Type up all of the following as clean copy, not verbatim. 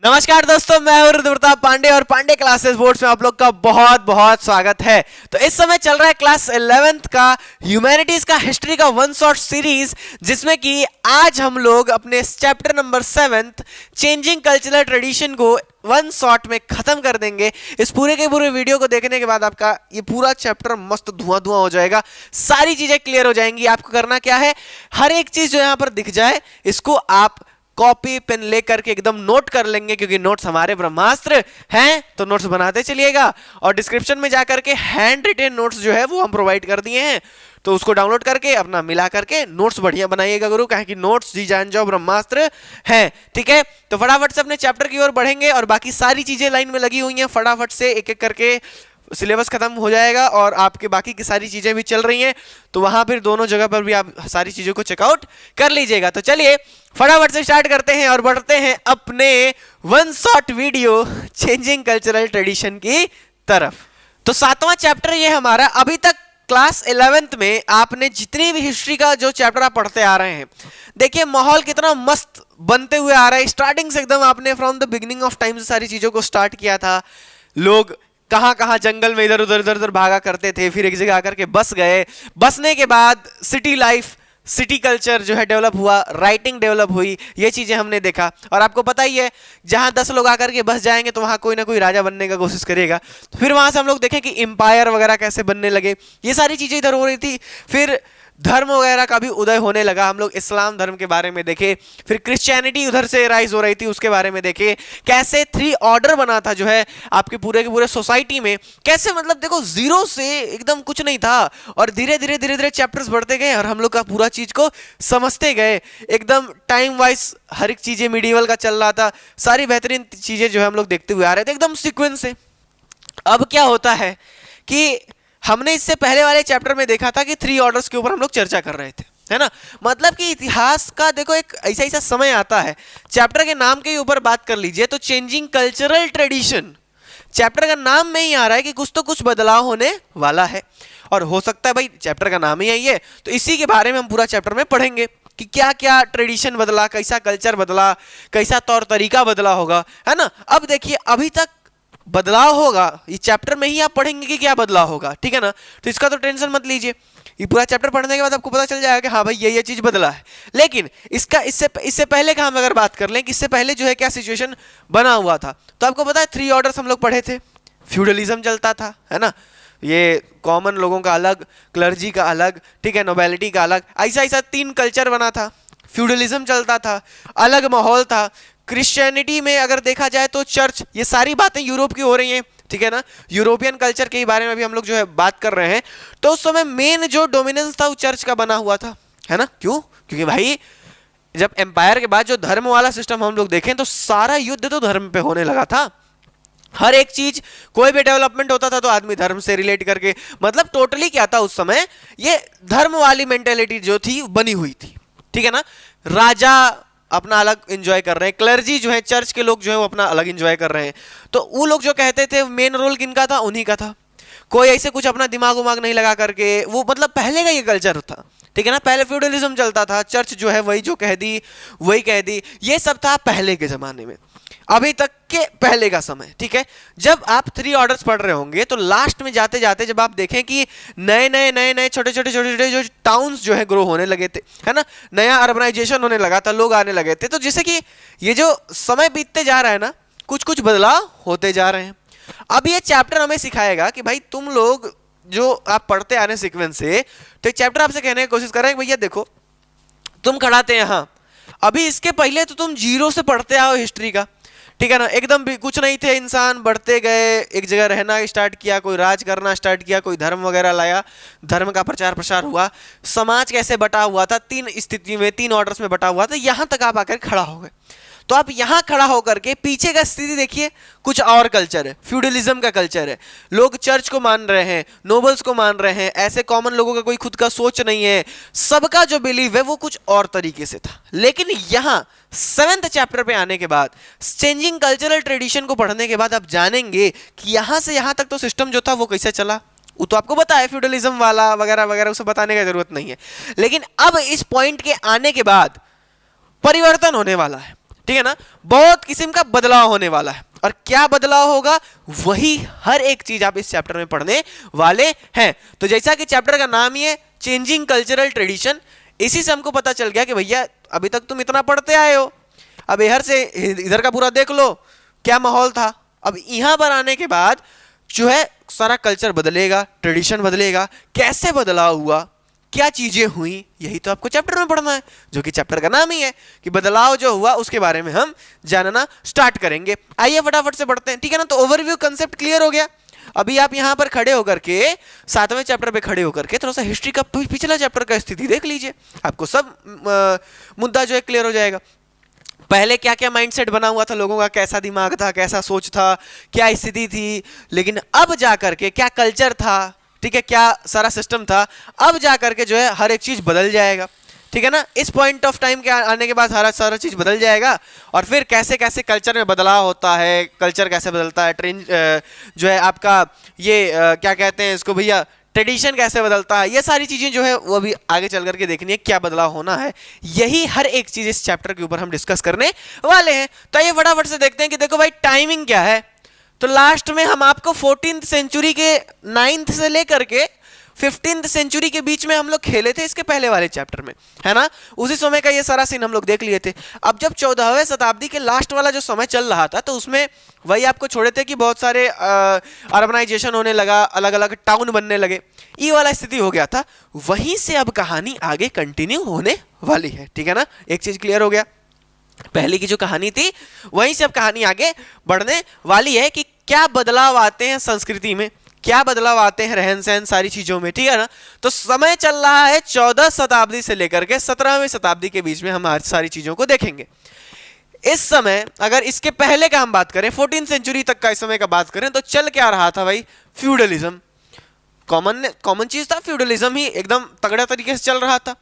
नमस्कार दोस्तों, मैं हूं रुद्र प्रताप पांडे और पांडे क्लासेस बोर्ड्स में आप लोग का बहुत बहुत स्वागत है। तो इस समय चल रहा है क्लास 11th का ह्यूमैनिटीज का हिस्ट्री का वन शॉट सीरीज, जिसमें कि आज हम लोग अपने chapter number 7 changing cultural tradition को वन शॉट में खत्म कर देंगे। इस पूरे के पूरे वीडियो को देखने के बाद आपका ये पूरा चैप्टर मस्त धुआं धुआं हो जाएगा, सारी चीजें क्लियर हो जाएंगी। आपको करना क्या है, हर एक चीज जो यहाँ पर दिख जाए इसको आप कॉपी पेन लेकर के एकदम नोट कर लेंगे, क्योंकि नोट्स हमारे ब्रह्मास्त्र हैं, तो नोट्स बनाते चलिएगा। और डिस्क्रिप्शन में जाकर के हैंड रिटेन नोट्स जो है वो हम प्रोवाइड कर दिए हैं, तो उसको डाउनलोड करके अपना मिला करके नोट्स बढ़िया बनाइएगा गुरु, कहे कि नोट्स जी जान जाओ ब्रह्मास्त्र हैं। ठीक है, तो फटाफट से अपने चैप्टर की ओर बढ़ेंगे और बाकी सारी चीजें लाइन में लगी हुई हैं, फटाफट से एक एक करके सिलेबस खत्म हो जाएगा और आपके बाकी की सारी चीजें भी चल रही हैं, तो वहां फिर दोनों जगह पर भी आप सारी चीजों को चेकआउट कर लीजिएगा। तो चलिए फटाफट से स्टार्ट करते हैं और बढ़ते हैं अपने one shot video changing cultural tradition की तरफ। तो 7वां चैप्टर ये हमारा। अभी तक क्लास 11th में आपने जितनी भी हिस्ट्री का जो चैप्टर आप पढ़ते आ रहे हैं, देखिए माहौल कितना मस्त बनते हुए आ रहा है। स्टार्टिंग से एकदम आपने from the beginning of time से सारी चीजों को स्टार्ट किया था। लोग कहां कहां जंगल में इधर उधर भागा करते थे, फिर एक जगह आकर के बस गए। बसने के बाद सिटी लाइफ, सिटी कल्चर जो है डेवलप हुआ, राइटिंग डेवलप हुई, ये चीजें हमने देखा। और आपको पता ही है, जहां 10 लोग आकर के बस जाएंगे तो वहां कोई ना कोई राजा बनने का कोशिश करेगा। तो फिर वहां से हम लोग देखें कि एम्पायर वगैरह कैसे बनने लगे, ये सारी चीजें इधर हो रही थी। फिर धर्म वगैरह का भी उदय होने लगा, हम लोग इस्लाम धर्म के बारे में देखे। फिर क्रिश्चियनिटी उधर से राइज हो रही थी, उसके बारे में देखे। कैसे 3 ऑर्डर बना था जो है आपके पूरे के पूरे सोसाइटी में, कैसे मतलब देखो जीरो से एकदम कुछ नहीं था और धीरे धीरे चैप्टर्स बढ़ते गए और हम लोग का पूरा चीज को समझते गए। एकदम टाइम वाइज हर एक चीजें मिडिवल का चल रहा था, सारी बेहतरीन चीजें जो है हम लोग देखते हुए आ रहे थे एकदम सीक्वेंस से। अब क्या होता है कि हमने इससे पहले वाले चैप्टर में देखा था कि 3 ऑर्डर्स के ऊपर हम लोग चर्चा कर रहे थे, है ना। मतलब कि इतिहास का देखो एक ऐसा ऐसा समय आता है, चैप्टर के नाम के ऊपर बात कर लीजिए तो चेंजिंग कल्चरल ट्रेडिशन, चैप्टर का नाम में ही आ रहा है कि कुछ तो कुछ बदलाव होने वाला है। और हो सकता है भाई चैप्टर का नाम ही यही है, तो इसी के बारे में हम पूरा चैप्टर में पढ़ेंगे कि क्या क्या ट्रेडिशन बदला, कैसा कल्चर बदला, कैसा तौर तरीका बदला होगा, है ना। अब देखिए अभी तक बदलाव होगा, इस चैप्टर में ही आप पढ़ेंगे कि क्या बदलाव होगा, ठीक है ना। तो इसका तो टेंशन मत लीजिए, ये पूरा चैप्टर पढ़ने के बाद आपको पता चल जाएगा कि हाँ भाई ये चीज बदला है। लेकिन इसका इससे पहले का हम अगर बात कर लें कि इससे पहले जो है क्या सिचुएशन बना हुआ था, तो आपको पता है 3 ऑर्डर्स हम लोग पढ़े थे। फ्यूडलिज्म चलता था, है ना, ये कॉमन लोगों का अलग, क्लर्जी का अलग, ठीक है, नोबेलिटी का अलग, ऐसा ऐसा 3 कल्चर बना था। फ्यूडलिज्म चलता था, अलग माहौल था। क्रिश्चियनिटी में अगर देखा जाए तो चर्च, ये सारी बातें यूरोप की हो रही हैं, ठीक है ना। यूरोपियन कल्चर के बारे में भी हम लोग जो है बात कर रहे हैं। तो उस समय मेन जो डोमिनेंस था वो चर्च का बना हुआ था, है ना। क्यों? क्योंकि भाई जब एम्पायर के बाद जो धर्म वाला सिस्टम हम लोग देखें तो सारा युद्ध तो धर्म पे होने लगा था। हर एक चीज, कोई भी डेवलपमेंट होता था तो आदमी धर्म से रिलेट करके, मतलब टोटली क्या था उस समय, ये धर्म वाली मेंटेलिटी जो थी बनी हुई थी, ठीक है ना। राजा अपना अलग एंजॉय कर रहे हैं, क्लर्जी जो है, चर्च के लोग जो है वो अपना अलग एंजॉय कर रहे हैं। तो वो लोग जो कहते थे मेन रोल किनका था, उन्हीं का था। कोई ऐसे कुछ अपना दिमाग उमाग नहीं लगा करके, वो मतलब पहले का ये कल्चर था, ठीक है ना। पहले फ्यूडलिज्म चलता था, चर्च जो है वही जो कह दी वही कह दी, ये सब था पहले के जमाने में, अभी तक के पहले का समय, ठीक है। जब आप 3 ऑर्डर्स पढ़ रहे होंगे तो लास्ट में जाते जाते जब आप देखें कि नए नए छोटे छोटे जो टाउन्स जो है ग्रो होने लगे थे, है ना, नया अर्बनाइजेशन होने लगा था, लोग आने लगे थे, तो जैसे कि ये जो समय बीतते जा रहा है ना, कुछ कुछ बदलाव होते जा रहे हैं। अब ये चैप्टर हमें सिखाएगा कि भाई तुम लोग जो आप पढ़ते आ रहे हैं सीक्वेंस से, तो एक चैप्टर आपसे कहने की कोशिश कर रहे हैं भैया देखो तुम खड़ा थे यहाँ, अभी इसके पहले तो तुम 0 से पढ़ते आओ हिस्ट्री का, ठीक है ना। एकदम भी कुछ नहीं थे, इंसान बढ़ते गए, एक जगह रहना स्टार्ट किया, कोई राज करना स्टार्ट किया, कोई धर्म वगैरह लाया, धर्म का प्रचार प्रसार हुआ, समाज कैसे बटा हुआ था, 3 स्थिति में 3 ऑर्डर्स में बटा हुआ था, यहां तक आप आकर खड़ा हो गए। तो आप यहां खड़ा होकर के पीछे का स्थिति देखिए, कुछ और कल्चर है, फ्यूडलिज्म का कल्चर है, लोग चर्च को मान रहे हैं, नोबल्स को मान रहे हैं, ऐसे कॉमन लोगों का कोई खुद का सोच नहीं है, सबका जो बिलीव है वो कुछ और तरीके से था। लेकिन यहां 7th चैप्टर पे आने के बाद, चेंजिंग कल्चरल ट्रेडिशन को पढ़ने के बाद आप जानेंगे कि यहां से यहां तक तो सिस्टम जो था वो कैसे चला। वो तो आपको पता है फ्यूडलिज्म वाला वगैरह वगैरह, उसे बताने की जरूरत नहीं है। लेकिन अब इस पॉइंट के आने के बाद परिवर्तन होने वाला है। ठीक है ना, बहुत किस्म का बदलाव होने वाला है। और क्या बदलाव होगा, वही हर एक चीज आप इस चैप्टर में पढ़ने वाले हैं। तो जैसा कि चैप्टर का नाम ही है चेंजिंग कल्चरल ट्रेडिशन, इसी से हमको पता चल गया कि भैया अभी तक तुम इतना पढ़ते आए हो, अब इधर से इधर का पूरा देख लो क्या माहौल था। अब यहां पर आने के बाद जो है सारा कल्चर बदलेगा, ट्रेडिशन बदलेगा, कैसे बदलाव हुआ, क्या चीजें हुई, यही तो आपको चैप्टर में पढ़ना है, जो कि चैप्टर का नाम ही है कि बदलाव जो हुआ उसके बारे में हम जानना स्टार्ट करेंगे। आइए फटाफट से पढ़ते हैं, ठीक है ना। तो ओवरव्यू कंसेप्ट क्लियर हो गया। अभी आप यहां पर खड़े होकर के 7वें चैप्टर पे खड़े होकर के थोड़ा सा हिस्ट्री का पिछला चैप्टर का स्थिति देख लीजिए, आपको सब मुद्दा जो है क्लियर हो जाएगा। पहले क्या क्या माइंडसेट बना हुआ था लोगों का, कैसा दिमाग था, कैसा सोच था, क्या स्थिति थी, लेकिन अब जाकर के क्या कल्चर था, ठीक है, क्या सारा सिस्टम था, अब जाकर के जो है हर एक चीज बदल जाएगा, ठीक है ना। इस पॉइंट ऑफ टाइम के आने के बाद सारा चीज बदल जाएगा। और फिर कैसे कैसे कल्चर में बदलाव होता है, कल्चर कैसे बदलता है, ट्रेंड जो है आपका ये क्या कहते हैं इसको भैया, ट्रेडिशन कैसे बदलता है, ये सारी चीजें जो है वो भी आगे चल करके देखनी है, क्या बदलाव होना है, यही हर एक चीज इस चैप्टर के ऊपर हम डिस्कस करने वाले हैं। तो ये फटाफट से देखते हैं कि देखो भाई टाइमिंग क्या है। तो लास्ट में हम आपको 14th सेंचुरी के 9th से लेकर के 15th सेंचुरी के बीच में हम लोग खेले थे इसके पहले वाले चैप्टर में, है ना। उसी समय का ये सारा सीन हम लोग देख लिए थे। अब जब 14वीं शताब्दी के लास्ट वाला जो समय चल रहा था, तो उसमें वही आपको छोड़े थे कि बहुत सारे अर्बनाइजेशन होने लगा, अलग अलग टाउन बनने लगे, ये वाला स्थिति हो गया था। वहीं से अब कहानी आगे कंटिन्यू होने वाली है, ठीक है ना। एक चीज क्लियर हो गया, पहले की जो कहानी थी वहीं से अब कहानी आगे बढ़ने वाली है कि क्या बदलाव आते हैं संस्कृति में, क्या बदलाव आते हैं रहन सहन सारी चीजों में, ठीक है ना। तो समय चल रहा है 14 शताब्दी से लेकर के 17वीं शताब्दी के बीच में हम आज सारी चीजों को देखेंगे। इस समय अगर इसके पहले का हम बात करें, 14th सेंचुरी तक का इस समय का बात करें, तो चल क्या रहा था भाई, फ्यूडलिज्म कॉमन चीज था, फ्यूडलिज्म ही एकदम तगड़ा तरीके से चल रहा था।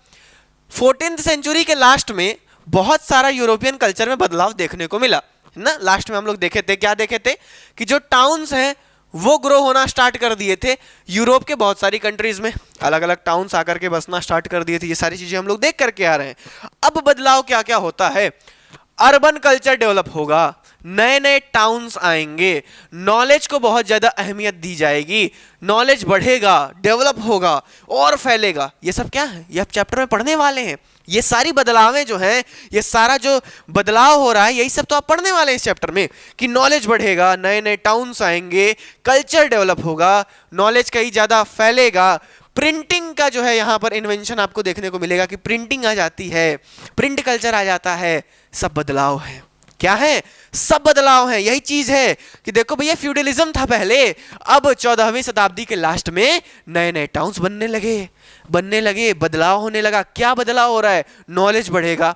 14th सेंचुरी के लास्ट में बहुत सारा यूरोपियन कल्चर में बदलाव देखने को मिला ना। लास्ट में हम लोग देखे थे, क्या देखे थे कि जो टाउन्स हैं वो ग्रो होना स्टार्ट कर दिए थे। यूरोप के बहुत सारी कंट्रीज में अलग अलग टाउन्स आकर के बसना स्टार्ट कर दिए थे। ये सारी चीजें हम लोग देख करके आ रहे हैं। अब बदलाव क्या क्या होता है, अर्बन कल्चर डेवलप होगा, नए नए टाउन्स आएंगे, नॉलेज को बहुत ज्यादा अहमियत दी जाएगी, नॉलेज बढ़ेगा, डेवलप होगा और फैलेगा। ये सब क्या है, ये आप चैप्टर में पढ़ने वाले हैं। ये सारी बदलावें जो हैं, ये सारा जो बदलाव हो रहा है, यही सब तो आप पढ़ने वाले हैं इस चैप्टर में कि नॉलेज बढ़ेगा, नए नए टाउन्स आएंगे, कल्चर डेवलप होगा, नॉलेज कहीं ज्यादा फैलेगा। प्रिंटिंग का जो है यहाँ पर इन्वेंशन आपको देखने को मिलेगा कि प्रिंटिंग आ जाती है, प्रिंट कल्चर आ जाता है। सब बदलाव है, क्या है, सब बदलाव है। यही चीज है कि देखो भैया फ्यूडलिज्म था पहले, अब 14वीं शताब्दी के लास्ट में नए नए टाउन्स बनने लगे, बदलाव होने लगा। क्या बदलाव हो रहा है, नॉलेज बढ़ेगा,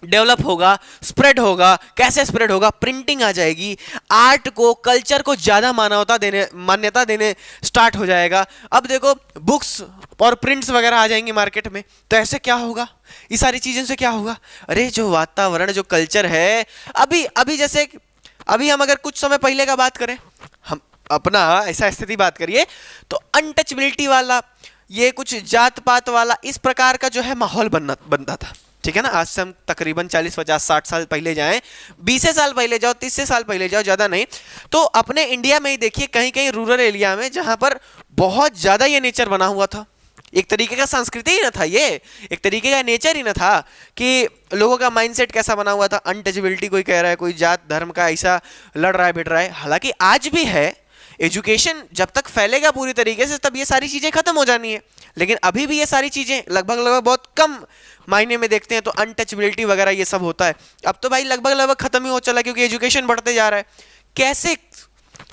डेवलप होगा, स्प्रेड होगा। कैसे स्प्रेड होगा, प्रिंटिंग आ जाएगी, आर्ट को, कल्चर को ज्यादा मान्यता देने स्टार्ट हो जाएगा। अब देखो बुक्स और प्रिंट्स वगैरह आ जाएंगी मार्केट में, तो ऐसे क्या होगा, ये सारी चीजों से क्या होगा, अरे जो वातावरण, जो कल्चर है, अभी जैसे अभी हम अगर कुछ समय पहले का बात करें, हम अपना ऐसा स्थिति बात करिए, तो अनटचबिलिटी वाला, ये कुछ जात पात वाला, इस प्रकार का जो है माहौल बनता था, ठीक है ना। आज से हम तकरीबन 40, 50, 60 साल पहले जाएं, 20 साल पहले जाओ, 30 साल पहले जाओ, ज्यादा नहीं, तो अपने इंडिया में ही देखिए कहीं कहीं रूरल एरिया में जहां पर बहुत ज्यादा ये नेचर बना हुआ था। एक तरीके का संस्कृति ही ना था, ये एक तरीके का नेचर ही ना था कि लोगों का माइंडसेट कैसा बना हुआ था, अनटचबिलिटी, कोई कह रहा है, कोई जात धर्म का ऐसा लड़ रहा है, बिट रहा है। हालांकि आज भी है, एजुकेशन जब तक फैलेगा पूरी तरीके से तब ये सारी चीजें खत्म हो जानी है, लेकिन अभी भी ये सारी चीजें लगभग बहुत कम मायने में देखते हैं, तो अनटचबिलिटी वगैरह ये सब होता है। अब तो भाई लगभग खत्म ही हो चला, क्योंकि एजुकेशन बढ़ते जा रहा है। कैसे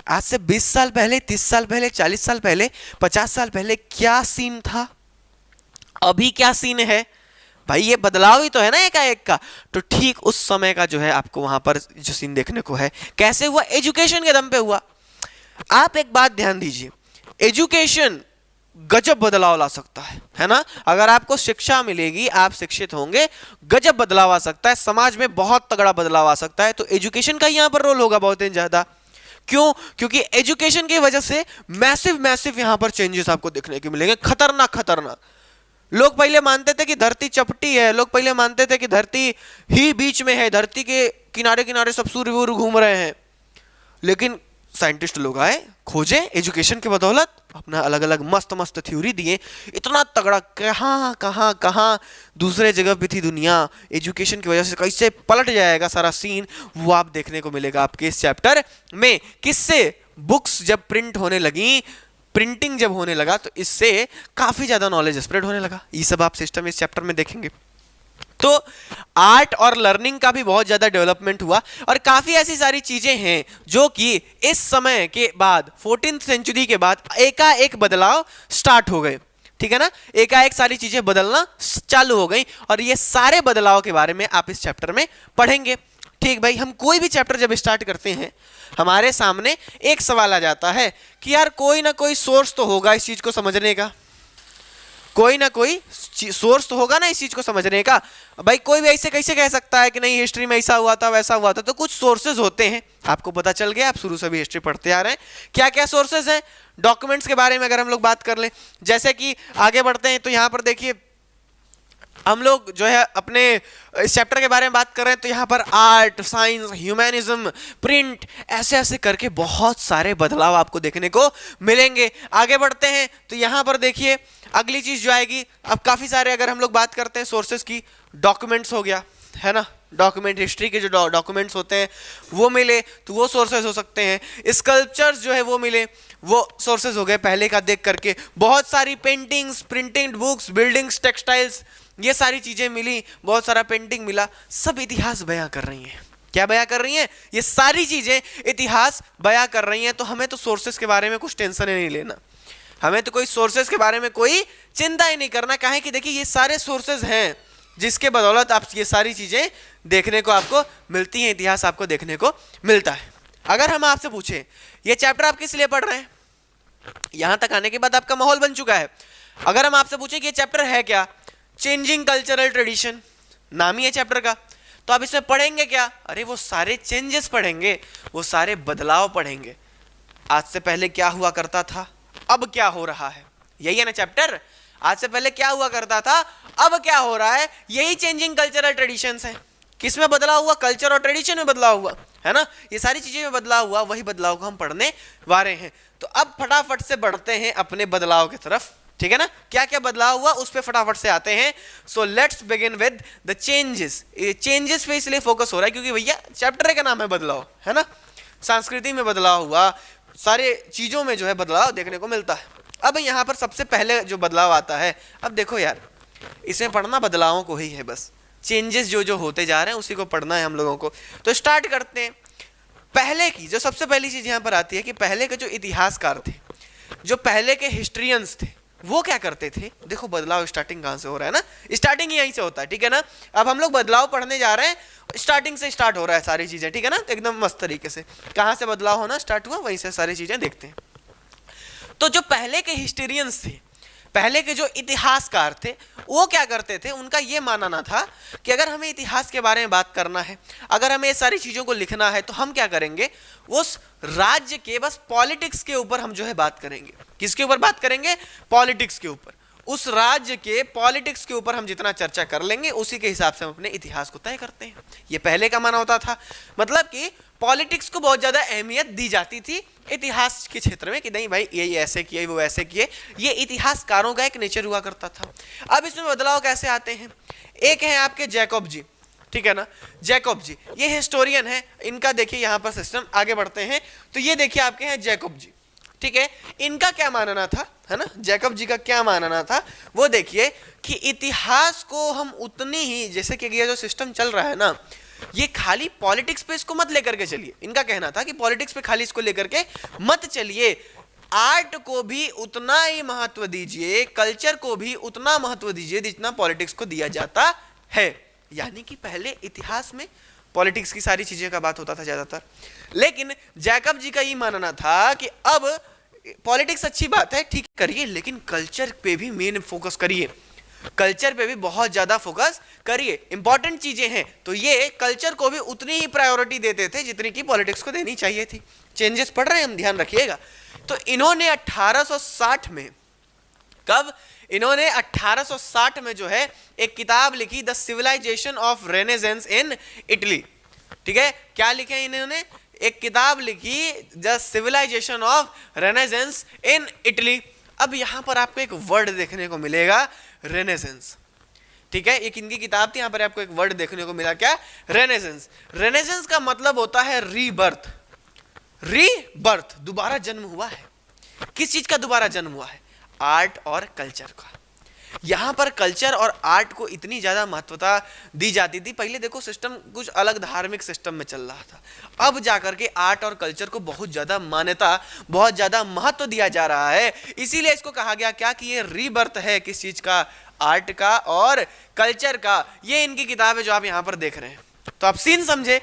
आज से 20 साल पहले, 30 साल पहले, 40 साल पहले, 50 साल पहले क्या सीन था, अभी क्या सीन है भाई, ये बदलाव ही तो है ना एकाएक का। तो ठीक उस समय का जो है आपको वहां पर जो सीन देखने को है, कैसे हुआ, एजुकेशन के दम पे हुआ। आप एक बात ध्यान दीजिए, एजुकेशन गजब बदलाव ला सकता है ना। अगर आपको शिक्षा मिलेगी, आप शिक्षित होंगे, गजब बदलाव आ सकता है, समाज में बहुत तगड़ा बदलाव आ सकता है। तो एजुकेशन का यहां पर रोल होगा बहुत ही ज्यादा। क्यों, क्योंकि एजुकेशन की वजह से मैसिव यहां पर चेंजेस आपको देखने को मिलेंगे, खतरनाक। लोग पहले मानते थे कि धरती चपटी है, लोग पहले मानते थे कि धरती ही बीच में है, धरती के किनारे किनारे सब सूर्य घूम रहे हैं। लेकिन साइंटिस्ट लोग आए, खोजे, एजुकेशन के बदौलत अपना अलग अलग मस्त मस्त थ्योरी दिए, इतना तगड़ा कहाँ कहाँ कहाँ दूसरे जगह पे थी दुनिया, एजुकेशन की वजह से कैसे पलट जाएगा सारा सीन, वो आप देखने को मिलेगा आपके इस चैप्टर में। किससे? बुक्स जब प्रिंट होने लगी, प्रिंटिंग जब होने लगा, तो इससे काफी ज्यादा नॉलेज स्प्रेड होने लगा। ये सब आप सिस्टम इस चैप्टर में देखेंगे। तो आर्ट और लर्निंग का भी बहुत ज्यादा डेवलपमेंट हुआ और काफी ऐसी सारी चीजें हैं जो कि इस समय के बाद 14th सेंचुरी के बाद एकाएक बदलाव स्टार्ट हो गए। ठीक है ना, एकाएक सारी चीजें बदलना चालू हो गई और ये सारे बदलाव के बारे में आप इस चैप्टर में पढ़ेंगे। ठीक भाई, हम कोई भी चैप्टर जब स्टार्ट करते हैं हमारे सामने एक सवाल आ जाता है कि यार कोई ना कोई सोर्स तो होगा इस चीज को समझने का, कोई ना कोई सोर्स तो होगा ना इस चीज को समझने का। भाई कोई भी ऐसे कैसे कह सकता है कि नहीं हिस्ट्री में ऐसा हुआ था वैसा हुआ था, तो कुछ सोर्सेज होते हैं, आपको पता चल गया, आप शुरू से भी हिस्ट्री पढ़ते आ रहे हैं। क्या क्या सोर्सेज हैं? डॉक्यूमेंट्स के बारे में अगर हम लोग बात कर ले, जैसे कि आगे बढ़ते हैं तो यहां पर देखिए हम लोग जो है अपने इस चैप्टर के बारे में बात कर रहे हैं, तो यहाँ पर आर्ट, साइंस, ह्यूमैनिज्म, प्रिंट, ऐसे ऐसे करके बहुत सारे बदलाव आपको देखने को मिलेंगे। आगे बढ़ते हैं तो यहाँ पर देखिए अगली चीज जो आएगी, अब काफी सारे अगर हम लोग बात करते हैं सोर्सेस की, डॉक्यूमेंट्स हो गया है ना, डॉक्यूमेंट, हिस्ट्री के जो डॉक्यूमेंट्स होते हैं वो मिले तो वो सोर्सेज हो सकते हैं। स्कल्पचर्स जो है वो मिले, वो सोर्सेज हो गए पहले का देख करके। बहुत सारी paintings, printing books, buildings, textiles, ये सारी चीजें मिली, बहुत सारा पेंटिंग मिला, सब इतिहास बयां कर रही हैं। क्या बयां कर रही हैं? ये सारी चीजें इतिहास बयां कर रही हैं। तो हमें तो सोर्सेज के बारे में कुछ टेंशन ही नहीं लेना, हमें तो कोई सोर्सेज के बारे में कोई चिंता ही नहीं करना। काहे कि देखिए ये सारे सोर्सेज हैं जिसके बदौलत आप ये सारी चीजें देखने को आपको मिलती हैं, इतिहास आपको देखने को मिलता है। अगर हम आपसे पूछें ये चैप्टर आप किस लिए पढ़ रहे हैं, यहां तक आने के बाद आपका माहौल बन चुका है। अगर हम आपसे पूछें कि ये चैप्टर है क्या, चेंजिंग कल्चरल ट्रेडिशन, नाम ही है चैप्टर का, तो आप इसमें पढ़ेंगे क्या? अरे वो सारे चेंजेस पढ़ेंगे, वो सारे बदलाव पढ़ेंगे। आज से पहले क्या हुआ करता था, अब क्या हो रहा है, यही है ना चैप्टर। आज से पहले क्या हुआ करता था, अब क्या हो रहा है, यही चेंजिंग कल्चरल ट्रेडिशंस है। किस में बदलाव हुआ? कल्चर और ट्रेडिशन में बदलाव हुआ, है ना, ये सारी चीजें में बदलाव हुआ, वही बदलाव को हम पढ़ने वाले हैं। तो अब फटाफट से बढ़ते हैं अपने बदलाव की तरफ। ठीक है ना, क्या क्या बदलाव हुआ उस पे फटाफट से आते हैं। So let's begin with the changes. Changes पे इसलिए फोकस हो रहा है क्योंकि भैया चैप्टर का नाम है बदलाव, है ना, संस्कृति में बदलाव हुआ, सारे चीजों में जो है बदलाव देखने को मिलता है। अब यहाँ पर सबसे पहले जो बदलाव आता है, अब देखो यार इसमें पढ़ना बदलावों को ही है, बस चेंजेस जो जो होते जा रहे हैं उसी को पढ़ना है हम लोगों को। तो स्टार्ट करते हैं। पहले की जो सबसे पहली चीज यहाँ पर आती है कि पहले के जो इतिहासकार थे, जो पहले के हिस्ट्रियंस थे, वो क्या करते थे। देखो बदलाव स्टार्टिंग कहां से हो रहा है ना, स्टार्टिंग यहीं से होता है। ठीक है ना, अब हम लोग बदलाव पढ़ने जा रहे हैं, स्टार्टिंग से स्टार्ट हो रहा है सारी चीजें। ठीक है ना, एकदम मस्त तरीके से कहां से बदलाव होना स्टार्ट हुआ वहीं से सारी चीजें देखते हैं। तो जो पहले के हिस्टोरियंस थे, पहले के जो इतिहासकार थे, वो क्या करते थे, उनका ये मानना था कि अगर हमें इतिहास के बारे में बात करना है, अगर हमें सारी चीजों को लिखना है, तो हम क्या करेंगे, उस राज्य के बस पॉलिटिक्स के ऊपर हम जो है बात करेंगे। किसके ऊपर बात करेंगे? पॉलिटिक्स के ऊपर। उस राज्य के पॉलिटिक्स के ऊपर हम जितना चर्चा कर लेंगे उसी के हिसाब से हम अपने इतिहास को तय करते हैं। ये पहले का माना होता था, मतलब कि पॉलिटिक्स को बहुत ज्यादा अहमियत दी जाती थी इतिहास के क्षेत्र में कि नहीं भाई ये ऐसे किए वो ऐसे किए, ये इतिहासकारों का एक नेचर हुआ करता था। अब इसमें बदलाव कैसे आते हैं? एक है आपके जैकब जी, ठीक है ना, जैकब जी ये हिस्टोरियन है, इनका देखिए यहाँ पर सिस्टम। आगे बढ़ते हैं तो ये देखिए आपके हैं जैकब जी, ठीक है, इनका क्या मानना था, है ना, जैकब जी का क्या मानना था, वो देखिए कि इतिहास को हम उतनी ही, जैसे कि ये जो सिस्टम चल रहा है ना, ये खाली पॉलिटिक्स पे इसको मत लेकर के चलिए। इनका कहना था कि पॉलिटिक्स पे खाली इसको लेकर के मत चलिए, आर्ट को भी उतना ही महत्व दीजिए, कल्चर को भी उतना महत्व दीजिए जितना पॉलिटिक्स को दिया जाता है। यानी कि पहले इतिहास में पॉलिटिक्स की सारी चीजें का बात होता था ज्यादातर, लेकिन जैकब जी का ये मानना था कि अब पॉलिटिक्स अच्छी बात है, ठीक करिए, लेकिन कल्चर पे भी मेन फोकस करिए, कल्चर पे भी बहुत ज्यादा फोकस करिए, इंपॉर्टेंट चीजें हैं। तो ये कल्चर को भी उतनी ही प्रायोरिटी देते थे जितनी कि पॉलिटिक्स को देनी चाहिए थी। चेंजेस पढ़ रहे हैं हम, ध्यान रखिएगा। तो इन्होंने 1860 में कब? इन्होंने 1860 में जो है एक किताब लिखी, the civilisation of renaissance in Italy. ठीक है, क्या लिखे इन्होंने? एक किताब लिखी, the civilisation of renaissance in Italy. अब यहां पर आपको एक वर्ड देखने को मिलेगा, रेनेजेंस। ठीक है, एक इनकी किताब थी, यहां पर आपको एक वर्ड देखने को मिला, क्या? रेनेजेंस। रेनेजेंस का मतलब होता है रीबर्थ। रीबर्थ, दोबारा जन्म हुआ है। किस चीज का दोबारा जन्म हुआ है? आर्ट और कल्चर का। यहां पर कल्चर और आर्ट को इतनी ज्यादा महत्वता दी जाती थी। पहले देखो सिस्टम कुछ अलग धार्मिक सिस्टम में चल रहा था, अब जाकर के आर्ट और कल्चर को बहुत ज्यादा मान्यता, बहुत ज्यादा महत्व दिया जा रहा है। इसीलिए इसको कहा गया क्या कि ये रीबर्थ है, किस चीज का? आर्ट का और कल्चर का। ये इनकी किताब है जो आप यहां पर देख रहे हैं। तो आप सीन समझे,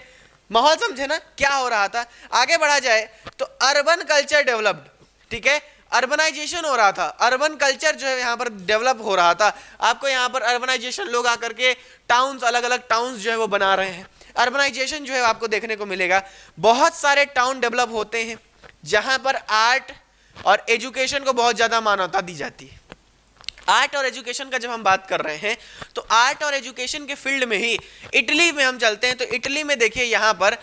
माहौल समझे ना, क्या हो रहा था। आगे बढ़ा जाए तो अर्बन कल्चर डेवलप्ड। ठीक है, अर्बनाइजेशन हो रहा था, अर्बन कल्चर जो है यहाँ पर डेवलप हो रहा था। आपको यहाँ पर अर्बनाइजेशन, लोग आकर के टाउन्स, अलग अलग टाउन्स जो है वो बना रहे हैं। अर्बनाइजेशन जो है आपको देखने को मिलेगा, बहुत सारे टाउन डेवलप होते हैं जहां पर आर्ट और एजुकेशन को बहुत ज्यादा मान्यता दी जाती है। आर्ट और एजुकेशन का जब हम बात कर रहे हैं तो आर्ट और एजुकेशन के फील्ड में ही इटली में हम चलते हैं। तो इटली में देखिए यहाँ पर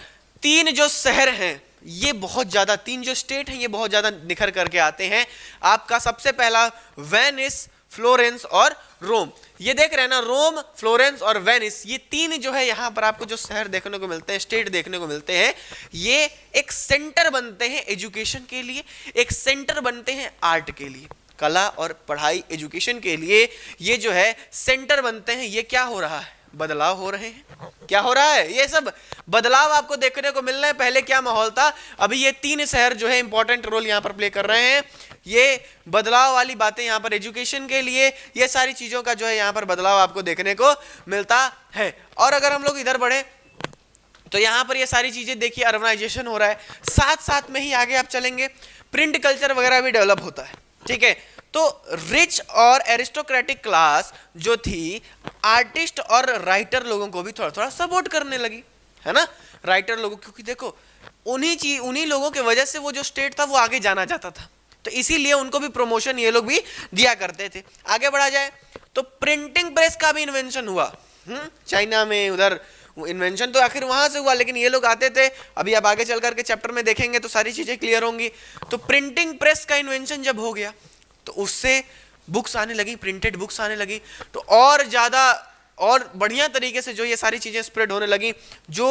3 जो शहर हैं, ये बहुत ज्यादा, 3 जो स्टेट हैं ये बहुत ज्यादा निखर करके आते हैं। आपका सबसे पहला वेनिस, फ्लोरेंस और रोम। ये देख रहे हैं ना, रोम, फ्लोरेंस और वेनिस, ये 3 जो है यहाँ पर आपको जो शहर देखने को मिलते हैं, स्टेट देखने को मिलते हैं, ये एक सेंटर बनते हैं एजुकेशन के लिए, एक सेंटर बनते हैं आर्ट के लिए, कला और पढ़ाई, एजुकेशन के लिए ये जो है सेंटर बनते हैं। ये क्या हो रहा है? बदलाव हो रहे हैं। क्या हो रहा है? ये सब बदलाव आपको देखने को मिल रहे हैं। पहले क्या माहौल था, अभी ये 3 शहर जो है इंपॉर्टेंट रोल यहाँ पर प्ले कर रहे हैं। ये बदलाव वाली बातें यहाँ पर एजुकेशन के लिए, ये सारी चीजों का जो है यहाँ पर बदलाव आपको देखने को मिलता है। और अगर हम लोग इधर बढ़े तो यहाँ पर ये सारी चीजें देखिए, अर्बनाइजेशन हो रहा है, साथ साथ में ही आगे आप चलेंगे प्रिंट कल्चर वगैरह भी डेवलप होता है। ठीक है, तो रिच और एरिस्टोक्रेटिक क्लास जो थी, आर्टिस्ट और राइटर लोगों को भी थोड़ा थोड़ा सपोर्ट करने लगी, है ना, राइटर लोगों, क्योंकि देखो उन्हीं लोगों की वजह से वो जो स्टेट था वो आगे जाना जाता था, तो इसीलिए उनको भी प्रमोशन ये लोग भी दिया करते थे। आगे बढ़ा जाए तो प्रिंटिंग प्रेस का भी इन्वेंशन हुआ चाइना में। उधर इन्वेंशन तो आखिर वहां से हुआ, लेकिन ये लोग आते थे। अभी आप आगे चल करके चैप्टर में देखेंगे तो सारी चीजें क्लियर होंगी। तो प्रिंटिंग प्रेस का इन्वेंशन जब हो गया तो उससे बुक्स आने लगी, प्रिंटेड बुक्स आने लगी, तो और ज्यादा और बढ़िया तरीके से जो ये सारी चीजें स्प्रेड होने लगी। जो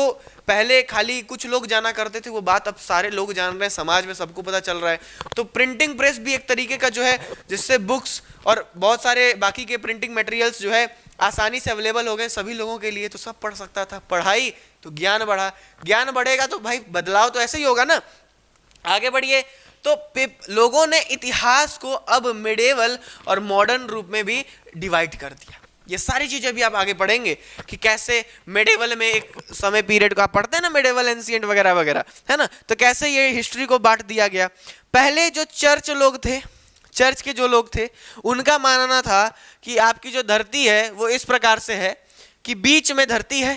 पहले खाली कुछ लोग जाना करते थे वो बात अब सारे लोग जान रहे हैं, समाज में सबको पता चल रहा है। तो प्रिंटिंग प्रेस भी एक तरीके का जो है जिससे बुक्स और बहुत सारे बाकी के प्रिंटिंग मटेरियल्स जो है आसानी से अवेलेबल हो गए सभी लोगों के लिए, तो सब पढ़ सकता था। पढ़ाई तो ज्ञान बढ़ा, ज्ञान बढ़ेगा तो भाई बदलाव तो ऐसे ही होगा ना। आगे बढ़िए तो लोगों ने इतिहास को अब मिडेवल और मॉडर्न रूप में भी डिवाइड कर दिया। ये सारी चीजें भी आप आगे पढ़ेंगे कि कैसे मिडेवल में एक समय पीरियड को आप पढ़ते हैं ना, मिडेवल, एंशिएंट वगैरह वगैरह, है ना, तो कैसे ये हिस्ट्री को बांट दिया गया। पहले जो चर्च लोग थे, चर्च के जो लोग थे, उनका मानना था कि आपकी जो धरती है वो इस प्रकार से है कि बीच में धरती है।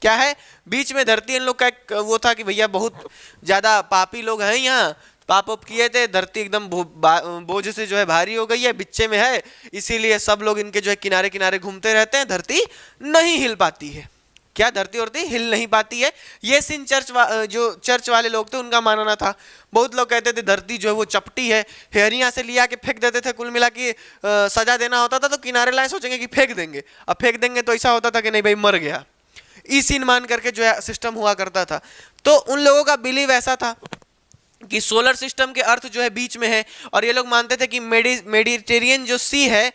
क्या है? बीच में धरती। इन लोग का एक वो था कि भैया बहुत ज्यादा पापी लोग हैं यहाँ, पाप उप किए थे, धरती एकदम बोझ से जो है भारी हो गई है, बिच्चे में है, इसीलिए सब लोग इनके जो है किनारे किनारे घूमते रहते हैं, धरती नहीं हिल पाती है। क्या? धरती उड़ती हिल नहीं पाती है। ये सीन जो चर्च वाले लोग थे उनका मानना था। बहुत लोग कहते थे धरती जो है वो चपटी है, हेरिया से लिया के फेंक देते थे। कुल मिला के सजा देना होता था तो किनारे लाए सोचेंगे कि फेंक देंगे, अब फेंक देंगे तो ऐसा होता था कि नहीं भाई मर गया, इस सीन मान करके जो है सिस्टम हुआ करता था। तो उन लोगों का बिलीव ऐसा था कि सोलर सिस्टम के अर्थ जो है बीच में है, और ये लोग मानते थे कि मेडिटेरियन जो सी है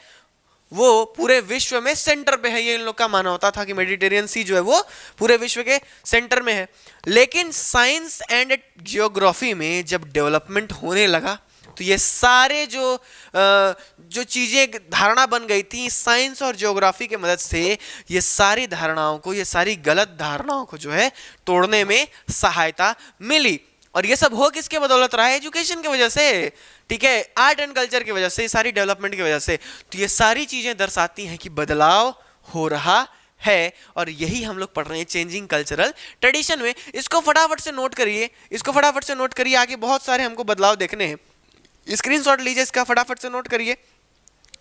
वो पूरे विश्व में सेंटर पे है। ये इन लोग का मानना होता था कि मेडिटेरियन सी जो है वो पूरे विश्व के सेंटर में है। लेकिन साइंस एंड जियोग्राफी में जब डेवलपमेंट होने लगा तो ये सारे जो चीजें धारणा बन गई थी साइंस और ज्योग्राफी की मदद से, ये सारी धारणाओं को, ये सारी गलत धारणाओं को जो है तोड़ने में सहायता मिली। और ये सब हो किसके बदौलत रहा है? एजुकेशन की वजह से, ठीक है, आर्ट एंड कल्चर की वजह से, सारी डेवलपमेंट की वजह से। तो ये सारी चीजें दर्शाती हैं कि बदलाव हो रहा है, और यही हम लोग पढ़ रहे हैं चेंजिंग कल्चरल ट्रेडिशन में। इसको फटाफट से नोट करिए, इसको फटाफट से नोट करिए, आगे बहुत सारे हमको बदलाव देखने हैं। स्क्रीनशॉट लीजिए इसका, फटाफट से नोट करिए।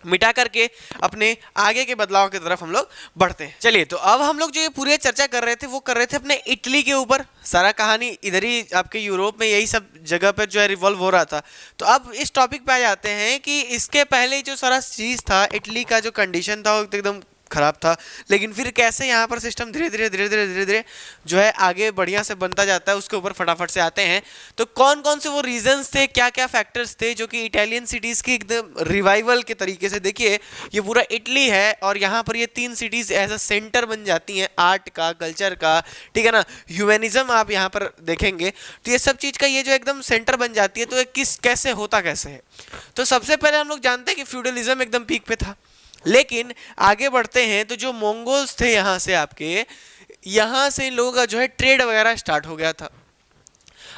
मिटा करके अपने आगे के बदलाव की तरफ हम लोग बढ़ते हैं। चलिए, तो अब हम लोग जो ये पूरी चर्चा कर रहे थे वो कर रहे थे अपने इटली के ऊपर। सारा कहानी इधर ही आपके यूरोप में यही सब जगह पे जो है रिवॉल्व हो रहा था। तो अब इस टॉपिक पे आ जाते हैं कि इसके पहले जो सारा चीज़ था, इटली का जो कंडीशन था वो एकदम खराब था, लेकिन फिर कैसे यहाँ पर सिस्टम धीरे धीरे धीरे धीरे धीरे धीरे जो है आगे बढ़िया से बनता जाता है, उसके ऊपर फटाफट से आते हैं। तो कौन कौन से वो रीजंस थे, क्या क्या फैक्टर्स थे जो कि इटालियन सिटीज़ की एकदम रिवाइवल के तरीके से, देखिए ये पूरा इटली है और यहाँ पर ये 3 सिटीज़ एज अ सेंटर बन जाती हैं आर्ट का, कल्चर का, ठीक है ना, ह्यूमैनिज्म आप यहाँ पर देखेंगे तो ये सब चीज़ का ये जो एकदम सेंटर बन जाती है। तो ये किस कैसे होता कैसे है, तो सबसे पहले हम लोग जानते हैं कि फ्यूडलिज्म एकदम पीक पे था। लेकिन आगे बढ़ते हैं तो जो मंगोल्स थे यहाँ से, आपके यहाँ से लोगों का जो है ट्रेड वगैरह स्टार्ट हो गया था।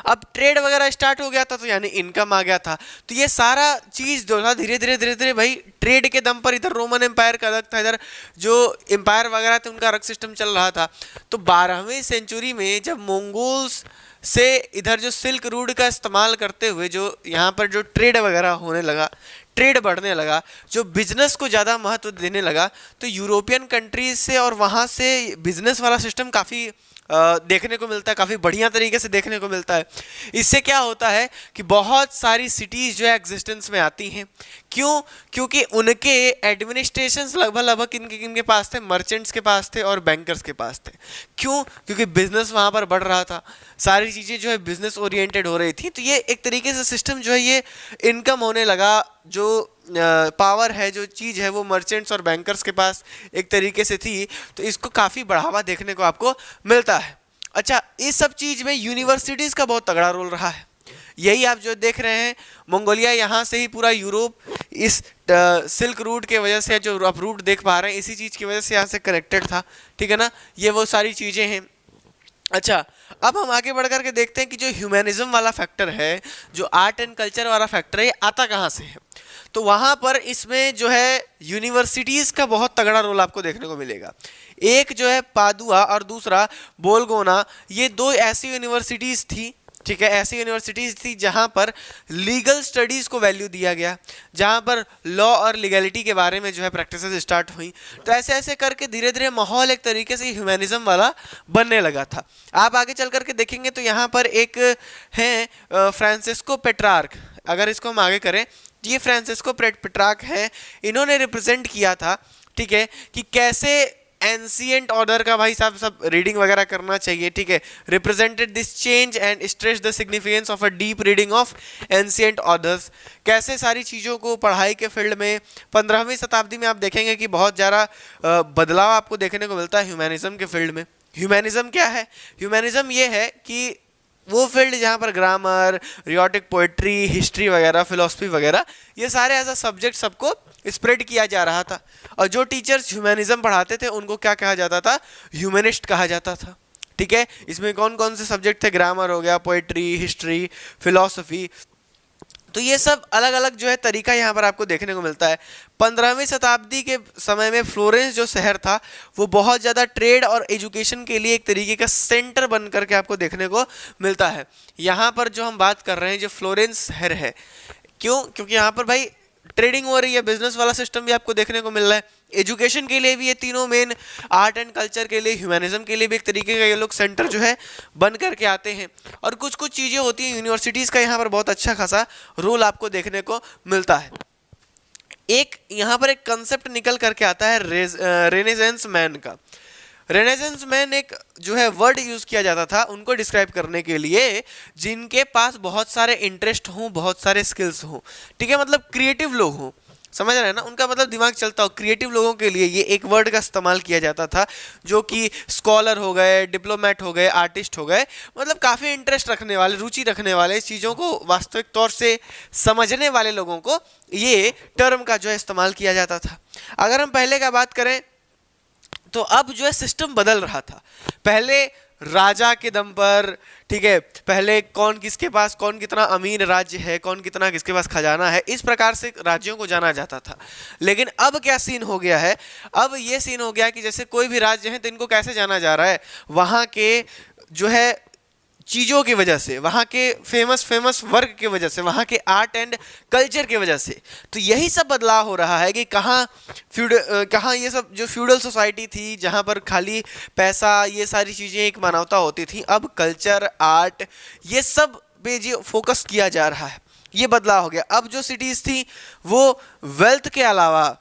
अब ट्रेड वगैरह स्टार्ट हो गया था तो यानी इनकम आ गया था। तो ये सारा चीज़ जो था धीरे धीरे धीरे धीरे भाई ट्रेड के दम पर, इधर रोमन एम्पायर का अलग था, इधर जो एम्पायर वगैरह थे उनका अलग सिस्टम चल रहा था। तो 12वीं सेंचुरी में जब मंगोल्स से इधर जो सिल्क रूट का इस्तेमाल करते हुए जो यहाँ पर जो ट्रेड वगैरह होने लगा, ट्रेड बढ़ने लगा, जो बिजनेस को ज़्यादा महत्व देने लगा, तो यूरोपियन कंट्रीज से और वहाँ से बिजनेस वाला सिस्टम काफ़ी देखने को मिलता है, काफ़ी बढ़िया तरीके से देखने को मिलता है। इससे क्या होता है कि बहुत सारी सिटीज़ जो है एग्जिस्टेंस में आती हैं। क्यों? क्योंकि उनके एडमिनिस्ट्रेशंस लगभग लगभग किनके पास थे, मर्चेंट्स के पास थे और बैंकर्स के पास थे। क्यों? क्योंकि बिजनेस वहाँ पर बढ़ रहा था, सारी चीज़ें जो है बिजनेस ओरिएंटेड हो रही थी। तो ये एक तरीके से सिस्टम जो है ये इनकम होने लगा, जो पावर है, जो चीज़ है वो मर्चेंट्स और बैंकर्स के पास एक तरीके से थी। तो इसको काफ़ी बढ़ावा देखने को आपको मिलता है। अच्छा, इस सब चीज़ में यूनिवर्सिटीज़ का बहुत तगड़ा रोल रहा है। यही आप जो देख रहे हैं, मंगोलिया यहाँ से ही पूरा यूरोप इस सिल्क रूट के वजह से, जो आप रूट देख पा रहे हैं, इसी चीज़ की वजह से यहाँ से कनेक्टेड था, ठीक है ना, ये वो सारी चीज़ें हैं। अच्छा, अब हम आगे बढ़ करके देखते हैं कि जो ह्यूमैनिज्म वाला फैक्टर है, जो आर्ट एंड कल्चर वाला फैक्टर है, ये आता कहाँ से है। तो वहाँ पर इसमें जो है यूनिवर्सिटीज़ का बहुत तगड़ा रोल आपको देखने को मिलेगा। एक जो है पादुआ और दूसरा बोलगोना, ये 2 ऐसी यूनिवर्सिटीज़ थी, ठीक है, ऐसी यूनिवर्सिटीज़ थी जहाँ पर लीगल स्टडीज़ को वैल्यू दिया गया, जहाँ पर लॉ और लीगैलिटी के बारे में जो है प्रैक्टिसेस स्टार्ट हुई। तो ऐसे ऐसे करके धीरे धीरे माहौल एक तरीके से ह्यूमैनिज्म वाला बनने लगा था। आप आगे चल करके देखेंगे तो यहाँ पर एक हैं फ्रांसिस्को पेट्रार्क, अगर इसको हम आगे करें, ये फ्रांसिस्को पेट्रार्क है, इन्होंने रिप्रेजेंट किया था, ठीक है, कि कैसे एंशिएंट ऑर्डर का, भाई साहब सब रीडिंग वगैरह करना चाहिए, ठीक है, represented this change and stress the significance of a deep reading of ancient orders. कैसे सारी चीज़ों को पढ़ाई के फील्ड में 15वीं शताब्दी में आप देखेंगे कि बहुत ज़्यादा बदलाव आपको देखने को मिलता है ह्यूमैनिज्म के फील्ड में। ह्यूमैनिज्म क्या है? ह्यूमैनिज्म ये है कि वो फील्ड जहाँ पर ग्रामर, रियोटिक पोइट्री, हिस्ट्री वगैरह, फिलोसफी वगैरह, ये सारे एज अ सब्जेक्ट सबको स्प्रेड किया जा रहा था। और जो टीचर्स ह्यूमैनिज्म पढ़ाते थे उनको क्या कहा जाता था? ह्यूमनिस्ट कहा जाता था, ठीक है। इसमें कौन कौन से सब्जेक्ट थे? ग्रामर हो गया, पोइट्री, हिस्ट्री, फिलोसफी। तो ये सब अलग अलग जो है तरीका यहाँ पर आपको देखने को मिलता है। 15वीं शताब्दी के समय में फ्लोरेंस जो शहर था वो बहुत ज़्यादा ट्रेड और एजुकेशन के लिए एक तरीके का सेंटर बन करके आपको देखने को मिलता है। यहाँ पर जो हम बात कर रहे हैं, जो फ्लोरेंस शहर है, क्यों? क्योंकि यहाँ पर भाई ट्रेडिंग हो रही है, बिजनेस वाला सिस्टम भी आपको देखने को मिल रहा है, एजुकेशन के लिए भी ये तीनों मेन, आर्ट एंड कल्चर के लिए, ह्यूमैनिज्म के लिए भी एक तरीके का ये लोग सेंटर जो है बन करके आते हैं। और कुछ कुछ चीज़ें होती हैं, यूनिवर्सिटीज़ का यहाँ पर बहुत अच्छा खासा रोल आपको देखने को मिलता है। एक यहाँ पर एक कंसेप्ट निकल करके आता है रेनेसेंस मैन का। रेनेसेंस मैन एक जो है वर्ड यूज़ किया जाता था उनको डिस्क्राइब करने के लिए जिनके पास बहुत सारे इंटरेस्ट हों, बहुत सारे स्किल्स हों, ठीक है, मतलब क्रिएटिव लोग हों, समझ रहे हैं ना, उनका मतलब दिमाग चलता हो। क्रिएटिव लोगों के लिए ये एक वर्ड का इस्तेमाल किया जाता था, जो कि स्कॉलर हो गए, डिप्लोमेट हो गए, आर्टिस्ट हो गए, मतलब काफ़ी इंटरेस्ट रखने वाले, रुचि रखने वाले, चीज़ों को वास्तविक तौर से समझने वाले लोगों को ये टर्म का जो है इस्तेमाल किया जाता था। अगर हम पहले का बात करें तो अब जो है सिस्टम बदल रहा था। पहले राजा के दम पर, ठीक है, पहले कौन किसके पास, कौन कितना अमीर राज्य है, कौन कितना किसके पास खजाना है, इस प्रकार से राज्यों को जाना जाता था। लेकिन अब क्या सीन हो गया है? अब ये सीन हो गया कि जैसे कोई भी राज्य है तो इनको कैसे जाना जा रहा है? वहाँ के जो है चीज़ों की वजह से, वहाँ के फेमस वर्क की वजह से, वहाँ के आर्ट एंड कल्चर की वजह से। तो यही सब बदलाव हो रहा है कि कहाँ ये सब जो फ्यूडल सोसाइटी थी जहाँ पर खाली पैसा ये सारी चीज़ें एक मानवता होती थी, अब कल्चर आर्ट ये सब पे जो फोकस किया जा रहा है, ये बदलाव हो गया। अब जो सिटीज़ थी वो वेल्थ के अलावा,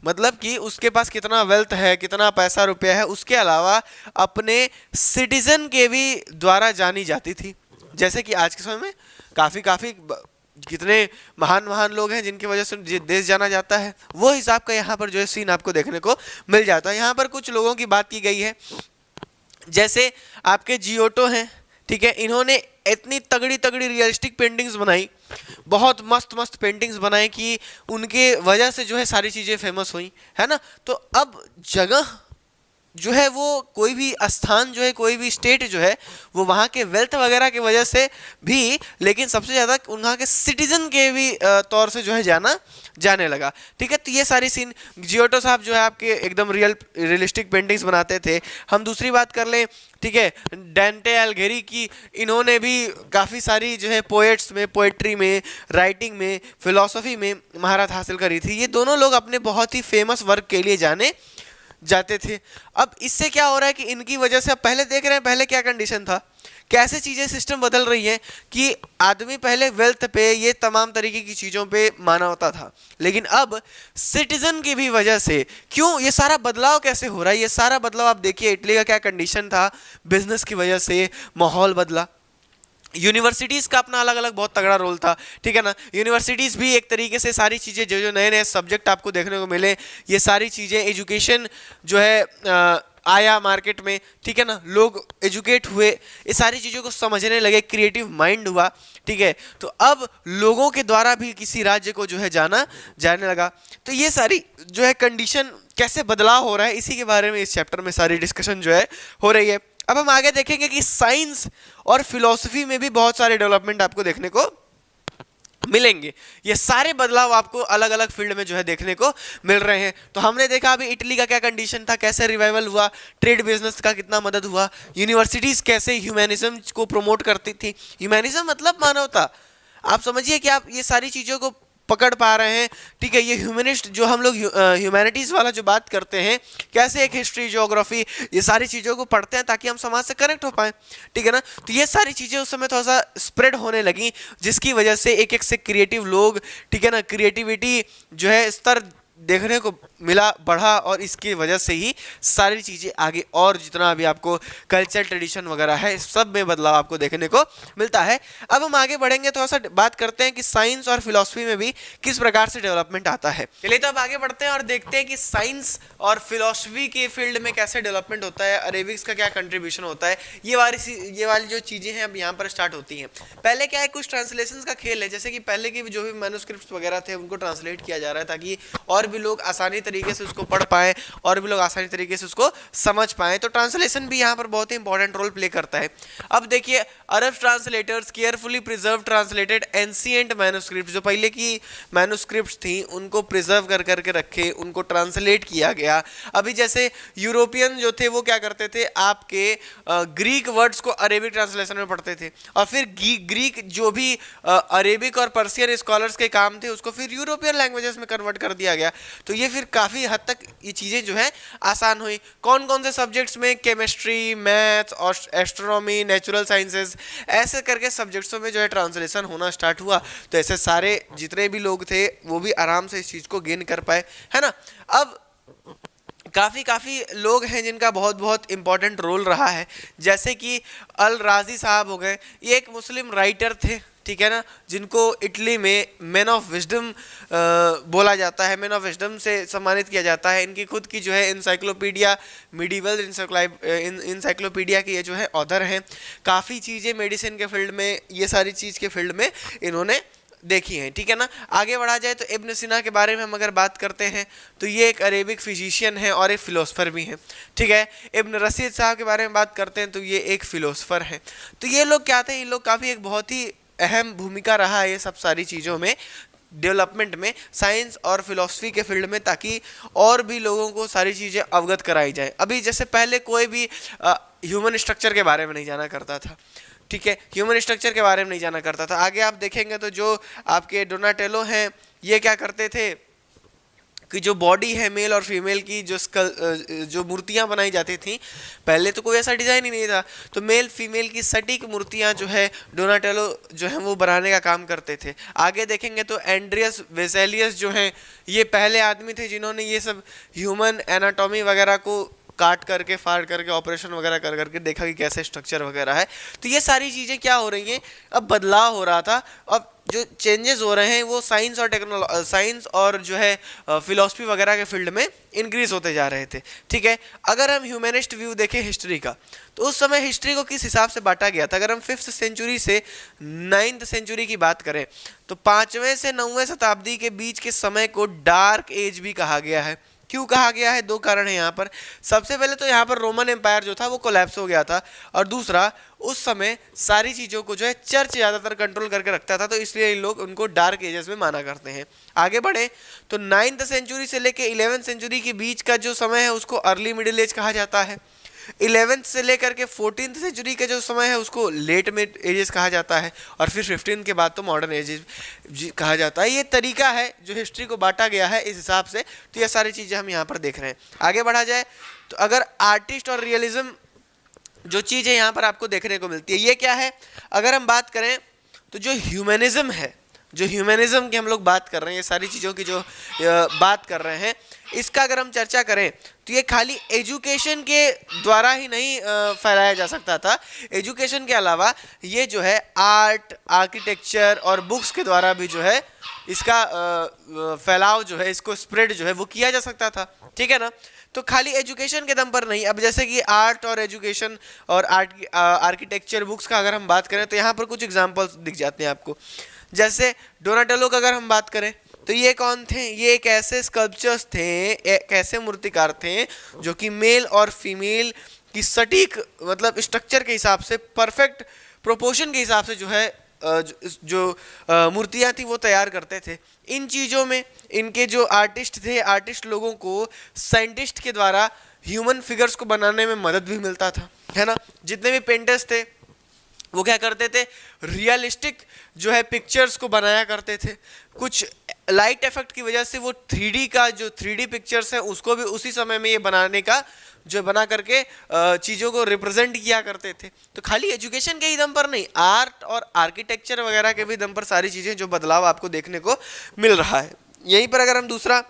मतलब कि उसके पास कितना वेल्थ है, कितना पैसा रुपया है, उसके अलावा अपने सिटीजन के भी द्वारा जानी जाती थी। जैसे कि आज के समय में काफ़ी कितने महान लोग हैं जिनकी वजह से देश जाना जाता है, वो हिसाब का यहाँ पर जो है सीन आपको देखने को मिल जाता है। यहाँ पर कुछ लोगों की बात की गई है, जैसे आपके जियोटो हैं, ठीक है, इन्होंने इतनी तगड़ी रियलिस्टिक पेंटिंग्स बनाई, बहुत मस्त पेंटिंग्स बनाई कि उनके वजह से जो है सारी चीज़ें फेमस हुई, है ना। तो अब जगह जो है वो कोई भी स्थान जो है, कोई भी स्टेट जो है वो वहाँ के वेल्थ वगैरह की वजह से भी, लेकिन सबसे ज़्यादा वहाँ के सिटीजन के भी तौर से जो है जाने लगा, ठीक है। तो ये सारी सीन जियोटो साहब जो है आपके एकदम रियलिस्टिक पेंटिंग्स बनाते थे। हम दूसरी बात कर लें, ठीक है, डांटे एलिघेरी की, इन्होंने भी काफ़ी सारी जो है पोएट्स में, पोएट्री में, राइटिंग में, फिलॉसफी में महारत हासिल करी थी। ये दोनों लोग अपने बहुत ही फेमस वर्क के लिए जाने जाते थे। अब इससे क्या हो रहा है कि इनकी वजह से, अब पहले देख रहे हैं पहले क्या कंडीशन था, कैसे चीज़ें सिस्टम बदल रही है कि आदमी पहले वेल्थ पे, ये तमाम तरीके की चीज़ों पे माना होता था, लेकिन अब सिटीजन की भी वजह से, क्यों ये सारा बदलाव कैसे हो रहा है, ये सारा बदलाव आप देखिए, इटली का क्या कंडीशन था, बिजनेस की वजह से माहौल बदला। यूनिवर्सिटीज़ का अपना अलग अलग बहुत तगड़ा रोल था, ठीक है ना। यूनिवर्सिटीज़ भी एक तरीके से सारी चीज़ें जो नए सब्जेक्ट आपको देखने को मिले, ये सारी चीज़ें, एजुकेशन जो है आया मार्केट में, ठीक है ना, लोग एजुकेट हुए, ये सारी चीज़ों को समझने लगे, क्रिएटिव माइंड हुआ, ठीक है। तो अब लोगों के द्वारा भी किसी राज्य को जो है जाने लगा। तो ये सारी जो है कंडीशन, कैसे बदलाव हो रहा है, इसी के बारे में इस चैप्टर में सारी डिस्कशन जो है हो रही है। अब हम आगे देखेंगे कि साइंस और फिलॉसफी में भी बहुत सारे डेवलपमेंट आपको देखने को मिलेंगे। ये सारे बदलाव आपको अलग अलग फील्ड में जो है देखने को मिल रहे हैं। तो हमने देखा अभी इटली का क्या कंडीशन था, कैसे रिवाइवल हुआ, ट्रेड बिजनेस का कितना मदद हुआ, यूनिवर्सिटीज कैसे ह्यूमैनिज्म को प्रमोट करती थी। ह्यूमैनिज्म मतलब मानवता, आप समझिए कि आप ये सारी चीज़ों को पकड़ पा रहे हैं, ठीक है। ये ह्यूमनिस्ट जो हम लोग ह्यूमैनिटीज़ वाला जो बात करते हैं, कैसे एक हिस्ट्री, ज्योग्राफी, ये सारी चीज़ों को पढ़ते हैं ताकि हम समाज से कनेक्ट हो पाएँ, ठीक है ना। तो ये सारी चीज़ें उस समय थोड़ा सा स्प्रेड होने लगी, जिसकी वजह से एक से क्रिएटिव लोग, ठीक है ना, क्रिएटिविटी जो है स्तर देखने को मिला, बढ़ा, और इसकी वजह से ही सारी चीज़ें आगे, और जितना भी आपको कल्चर ट्रेडिशन वगैरह है, सब में बदलाव आपको देखने को मिलता है। अब हम आगे बढ़ेंगे, थोड़ा सा बात करते हैं कि साइंस और फिलॉसफी में भी किस प्रकार से डेवलपमेंट आता है। चलिए तो अब आगे बढ़ते हैं और देखते हैं कि साइंस और फिलॉसफी के फील्ड में कैसे डेवलपमेंट होता है, अरेबिक्स का क्या कंट्रीब्यूशन होता है। ये वाली जो चीज़ें हैं अब यहाँ पर स्टार्ट होती हैं। पहले क्या है, कुछ ट्रांसलेशन का खेल है, जैसे कि पहले के जो भी मैन्युस्क्रिप्ट्स वगैरह थे उनको ट्रांसलेट किया जा रहा है ताकि और भी लोग आसानी तरीके से उसको पढ़ पाए, और भी लोग आसानी तरीके से उसको समझ पाए। तो ट्रांसलेशन भी यहाँ पर बहुत ही इंपॉर्टेंट रोल प्ले करता है। अब देखिए, Arab translators carefully preserve translated ancient manuscript, जो पहले की मैन्युस्क्रिप्ट्स थी उनको प्रिजर्व करके रखे, उनको ट्रांसलेट किया गया। अभी जैसे यूरोपियन जो थे वो क्या करते थे, आपके ग्रीक वर्ड्स को अरेबिक ट्रांसलेशन में पढ़ते थे, और फिर ग्रीक जो भी अरेबिक और पर्शियन स्कॉलर्स के काम थे उसको फिर यूरोपियन लैंग्वेजेस में कन्वर्ट कर दिया गया। तो ये फिर काफ़ी हद तक ये चीज़ें जो है आसान हुई। कौन कौन से सब्जेक्ट्स में, केमिस्ट्री, मैथ्स और एस्ट्रोनॉमी, नेचुरल साइंसेज, ऐसे करके सब्जेक्ट्सों में जो है ट्रांसलेशन होना स्टार्ट हुआ। तो ऐसे सारे जितने भी लोग थे वो भी आराम से इस चीज़ को गेन कर पाए, है ना। अब काफ़ी लोग हैं जिनका बहुत इंपॉर्टेंट रोल रहा है, जैसे कि अल राजी साहब हो गए। ये एक मुस्लिम राइटर थे, ठीक है ना, जिनको इटली में मैन ऑफ विजडम बोला जाता है, मैन ऑफ विजडम से सम्मानित किया जाता है। इनकी खुद की जो है इंसाइक्लोपीडिया, मिडिवल इंसाइक्लोपीडिया के ये जो है ऑथर हैं। काफ़ी चीज़ें मेडिसिन के फील्ड में, ये सारी चीज़ के फील्ड में इन्होंने देखी हैं, ठीक है ना। आगे बढ़ा जाए तो इब्न सीना के बारे में हम अगर बात करते हैं तो ये एक अरेबिक फिजिशियन है और एक फ़िलोसफ़र भी हैं, ठीक है। इब्न रशीद साहब के बारे में बात करते हैं तो ये एक फ़िलोसफ़र हैं। तो ये लोग क्या थे, ये लोग काफ़ी एक बहुत ही अहम भूमिका रहा है ये सब सारी चीज़ों में, डेवलपमेंट में, साइंस और फिलॉसफी के फील्ड में, ताकि और भी लोगों को सारी चीज़ें अवगत कराई जाए। अभी जैसे पहले कोई भी ह्यूमन स्ट्रक्चर के बारे में नहीं जाना करता था, ठीक है, ह्यूमन स्ट्रक्चर के बारे में नहीं जाना करता था। आगे आप देखेंगे तो जो आपके डोनाटेलो हैं ये क्या करते थे कि जो बॉडी है मेल और फीमेल की जो मूर्तियां बनाई जाती थी, पहले तो कोई ऐसा डिजाइन ही नहीं था, तो मेल फीमेल की सटीक मूर्तियां जो है डोनाटेलो जो है वो बनाने का काम करते थे। आगे देखेंगे तो एंड्रियस वेसेलियस जो है ये पहले आदमी थे जिन्होंने ये सब ह्यूमन एनाटॉमी वगैरह को काट करके फाड़ करके ऑपरेशन वगैरह कर करके देखा कि कैसे स्ट्रक्चर वगैरह है। तो ये सारी चीज़ें क्या हो रही हैं, अब बदलाव हो रहा था, अब जो चेंजेस हो रहे हैं वो साइंस और जो है फिलॉसफी वगैरह के फील्ड में इंक्रीज होते जा रहे थे। ठीक है, अगर हम ह्यूमनिस्ट व्यू देखें हिस्ट्री का, तो उस समय हिस्ट्री को किस हिसाब से बांटा गया था। अगर हम 5th सेंचुरी से 9th सेंचुरी की बात करें तो 5वीं से 9वीं शताब्दी के बीच के समय को डार्क एज भी कहा गया है। क्यों कहा गया है, दो कारण है यहाँ पर। सबसे पहले तो यहाँ पर रोमन एम्पायर जो था वो कोलैप्स हो गया था, और दूसरा उस समय सारी चीज़ों को जो है चर्च ज़्यादातर कंट्रोल करके रखता था, तो इसलिए इन लोग उनको डार्क एजेस में माना करते हैं। आगे बढ़े तो 9th सेंचुरी से लेके 11th सेंचुरी के बीच का जो समय है उसको अर्ली मिडिल एज कहा जाता है। 11th से लेकर के 14th सेंचुरी का जो समय है उसको लेट मिड एजेस कहा जाता है, और फिर 15 के बाद तो मॉडर्न एजेस कहा जाता है। ये तरीका है जो हिस्ट्री को बांटा गया है इस हिसाब से। तो ये सारी चीज़ें हम यहाँ पर देख रहे हैं। आगे बढ़ा जाए तो अगर आर्टिस्ट और रियलिज्म जो चीज़ है यहाँ पर आपको देखने को मिलती है, ये क्या है। अगर हम बात करें तो जो ह्यूमनिज्म है, जो ह्यूमनिज्म की हम लोग बात कर रहे हैं, ये सारी चीज़ों की जो बात कर रहे हैं, इसका अगर हम चर्चा करें तो ये खाली एजुकेशन के द्वारा ही नहीं फैलाया जा सकता था। एजुकेशन के अलावा ये जो है आर्ट, आर्किटेक्चर और बुक्स के द्वारा भी जो है इसका फैलाव जो है, इसको स्प्रेड जो है वो किया जा सकता था। ठीक है ना, तो खाली एजुकेशन के दम पर नहीं। अब जैसे कि आर्ट और एजुकेशन और आर्किटेक्चर बुक्स का अगर हम बात करें तो यहाँ पर कुछ एग्जाम्पल्स दिख जाते हैं आपको। जैसे डोनाटेलो का अगर हम बात करें तो ये कौन थे, ये एक ऐसे स्कल्पचर्स थे, एक ऐसे मूर्तिकार थे जो कि मेल और फीमेल की सटीक मतलब स्ट्रक्चर के हिसाब से, परफेक्ट प्रोपोर्शन के हिसाब से जो है जो मूर्तियाँ थी वो तैयार करते थे। इन चीज़ों में इनके जो आर्टिस्ट थे, आर्टिस्ट लोगों को साइंटिस्ट के द्वारा ह्यूमन फिगर्स को बनाने में मदद भी मिलता था, है ना। जितने भी पेंटर्स थे वो क्या करते थे, रियलिस्टिक जो है पिक्चर्स को बनाया करते थे। कुछ लाइट इफेक्ट की वजह से वो 3D का जो 3D पिक्चर्स है उसको भी उसी समय में ये बनाने का जो बना करके चीज़ों को रिप्रेजेंट किया करते थे। तो खाली एजुकेशन के ही दम पर नहीं, आर्ट और आर्किटेक्चर वगैरह के भी दम पर सारी चीज़ें जो बदलाव आपको देखने को मिल रहा है। यहीं पर अगर हम दूसरा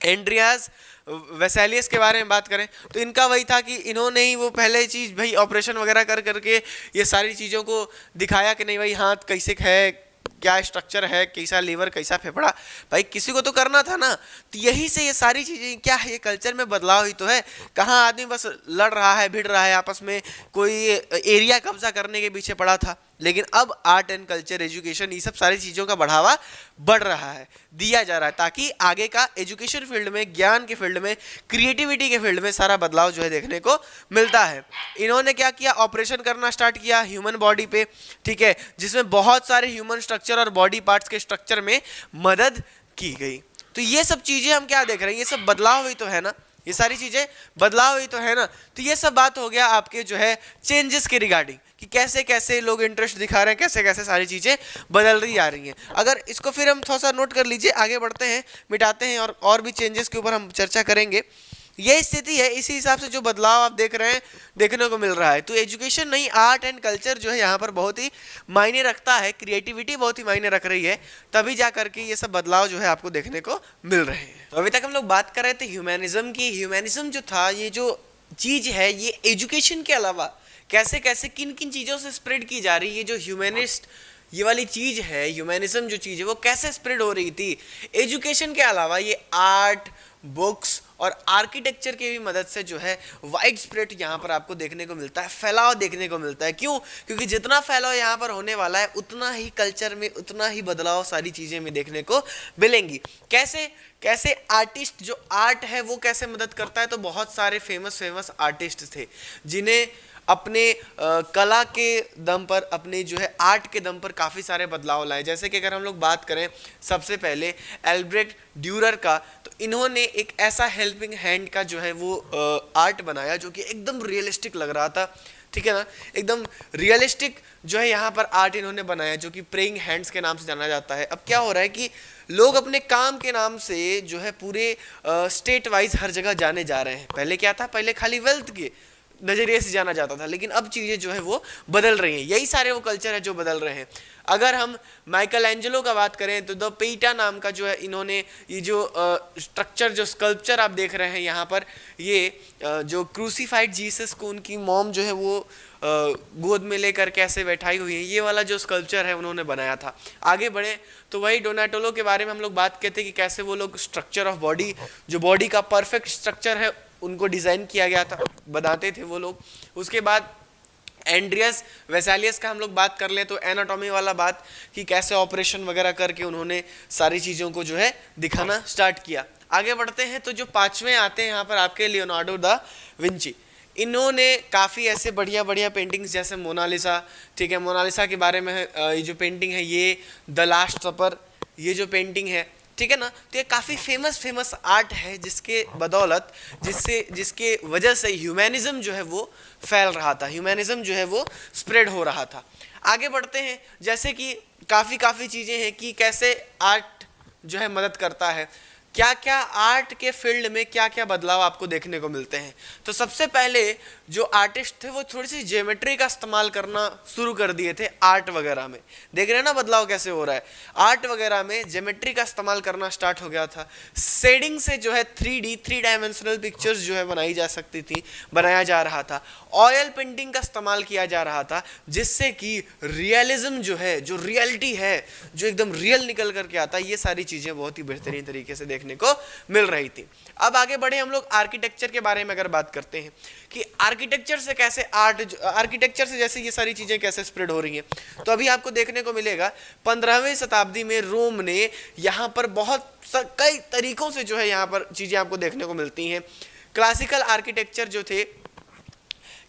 एंड्रियास वेसेलियस के बारे में बात करें तो इनका वही था कि इन्होंने ही वो पहले चीज़ भाई ऑपरेशन वगैरह कर करके ये सारी चीज़ों को दिखाया कि नहीं भाई हाथ कैसे है, क्या स्ट्रक्चर है, कैसा लीवर, कैसा फेफड़ा, भाई किसी को तो करना था ना। तो यही से ये सारी चीज़ें क्या है, ये कल्चर में बदलाव ही तो है। कहाँ आदमी बस लड़ रहा है, भिड़ रहा है आपस में, कोई एरिया कब्जा करने के पीछे पड़ा था, लेकिन अब आर्ट एंड कल्चर, एजुकेशन, ये सब सारी चीज़ों का बढ़ावा बढ़ रहा है, दिया जा रहा है, ताकि आगे का एजुकेशन फील्ड में, ज्ञान के फील्ड में, क्रिएटिविटी के फील्ड में सारा बदलाव जो है देखने को मिलता है। इन्होंने क्या किया, ऑपरेशन करना स्टार्ट किया ह्यूमन बॉडी पे, ठीक है, जिसमें बहुत सारे ह्यूमन स्ट्रक्चर और बॉडी पार्ट्स के स्ट्रक्चर में मदद की गई। तो ये सब चीज़ें हम क्या देख रहे हैं, ये सब बदलाव ही तो है ना, ये सारी चीज़ें बदलाव ही तो है ना। तो ये सब बात हो गया आपके जो है चेंजेस के रिगार्डिंग, कि कैसे कैसे लोग इंटरेस्ट दिखा रहे हैं, कैसे कैसे सारी चीज़ें बदल रही आ रही हैं। अगर इसको फिर हम थोड़ा सा नोट कर लीजिए, आगे बढ़ते हैं, मिटाते हैं और भी चेंजेस के ऊपर हम चर्चा करेंगे। ये स्थिति है, इसी हिसाब से जो बदलाव आप देख रहे हैं देखने को मिल रहा है। तो एजुकेशन नहीं, आर्ट एंड कल्चर जो है यहाँ पर बहुत ही मायने रखता है, क्रिएटिविटी बहुत ही मायने रख रही है, तभी जा करके ये सब बदलाव जो है आपको देखने को मिल रहे हैं। तो अभी तक हम लोग बात कर रहे थे ह्यूमनिज्म की। ह्यूमनिज्म जो था, ये जो चीज़ है, ये एजुकेशन के अलावा कैसे कैसे किन किन चीज़ों से स्प्रेड की जा रही है। जो ह्यूमनिस्ट ये वाली चीज़ है, ह्यूमनिज्म जो चीज़ है, वो कैसे स्प्रेड हो रही थी एजुकेशन के अलावा, ये आर्ट, बुक्स और आर्किटेक्चर की भी मदद से जो है वाइड स्प्रेड यहाँ पर आपको देखने को मिलता है, फैलाव देखने को मिलता है। क्यों? क्योंकि जितना फैलाव यहाँ पर होने वाला है उतना ही कल्चर में, उतना ही बदलाव सारी चीज़ें में देखने को मिलेंगी। कैसे कैसे आर्टिस्ट, जो आर्ट है वो कैसे मदद करता है। तो बहुत सारे फेमस आर्टिस्ट थे जिन्हें अपने कला के दम पर, अपने जो है आर्ट के दम पर काफ़ी सारे बदलाव लाए। जैसे कि अगर हम लोग बात करें सबसे पहले एल्ब्रेक्ट ड्यूरर का, तो इन्होंने एक ऐसा हेल्पिंग हैंड का जो है वो आर्ट बनाया जो कि एकदम रियलिस्टिक लग रहा था। ठीक है ना, एकदम रियलिस्टिक जो है यहाँ पर आर्ट इन्होंने बनाया, जो कि प्रेइंग हैंड्स के नाम से जाना जाता है। अब क्या हो रहा है कि लोग अपने काम के नाम से जो है पूरे स्टेट वाइज हर जगह जाने जा रहे हैं। पहले क्या था, पहले खाली वेल्थ के नजरिए से जाना जाता था, लेकिन अब चीजें जो है वो बदल रही हैं। यही सारे वो कल्चर है जो बदल रहे हैं। अगर हम माइकल एंजेलो का बात करें तो द पीटा नाम का जो है इन्होंने ये जो स्ट्रक्चर, जो स्कल्पचर आप देख रहे हैं यहाँ पर, ये जो क्रूसीफाइड जीसस को उनकी मॉम जो है वो गोद में लेकर कैसे बैठाई हुई है, ये वाला जो स्कल्पचर है उन्होंने बनाया था। आगे बढ़े तो वही डोनाटेलो के बारे में हम लोग बात करते हैं कि कैसे वो लोग स्ट्रक्चर ऑफ बॉडी, जो बॉडी का परफेक्ट स्ट्रक्चर है उनको डिजाइन किया गया था, बनाते थे वो लोग। उसके बाद एंड्रियस वेसालियस का हम लोग बात कर ले तो एनाटॉमी वाला बात कि कैसे ऑपरेशन वगैरह करके उन्होंने सारी चीज़ों को जो है दिखाना स्टार्ट किया। आगे बढ़ते हैं तो जो पांचवें आते हैं यहाँ पर आपके लियोनार्डो दा विंची। इन्होंने काफ़ी ऐसे बढ़िया बढ़िया पेंटिंग्स, जैसे मोनालिसा, ठीक है, मोनालिसा के बारे में ये जो पेंटिंग है ये द लास्ट सपर, ये जो पेंटिंग है, ठीक है ना, तो ये काफ़ी फेमस आर्ट है जिसके बदौलत, जिसके वजह से ह्यूमैनिज्म जो है वो फैल रहा था, ह्यूमैनिज्म जो है वो स्प्रेड हो रहा था। आगे बढ़ते हैं, जैसे कि काफ़ी चीज़ें हैं कि कैसे आर्ट जो है मदद करता है, क्या क्या आर्ट के फील्ड में क्या क्या बदलाव आपको देखने को मिलते हैं। तो सबसे पहले जो आर्टिस्ट थे वो थोड़ी सी ज्योमेट्री का इस्तेमाल करना शुरू कर दिए थे आर्ट वगैरह में। देख रहे हैं ना बदलाव कैसे हो रहा है, आर्ट वगैरह में ज्योमेट्री का इस्तेमाल करना स्टार्ट हो गया था। शेडिंग से जो है 3 डायमेंशनल पिक्चर्स जो है बनाई जा सकती थी, बनाया जा रहा था। ऑयल पेंटिंग का इस्तेमाल किया जा रहा था, जिससे कि रियलिज्म जो है, जो रियलिटी है, जो एकदम रियल निकल करके आता है, ये सारी चीज़ें बहुत ही बेहतरीन तरीके से देखने को मिल रही थी। अब आगे बढ़े हम लोग आर्किटेक्चर के बारे में अगर बात करते हैं कि आर्किटेक्चर से कैसे आर्किटेक्चर से जैसे ये सारी चीजें कैसे स्प्रेड हो रही हैं, तो अभी आपको देखने को मिलेगा 15वीं शताब्दी में रोम ने यहाँ पर बहुत कई तरीकों से जो है यहाँ पर चीजें आपको देखने को मिलती हैं। क्लासिकल आर्किटेक्चर जो थे,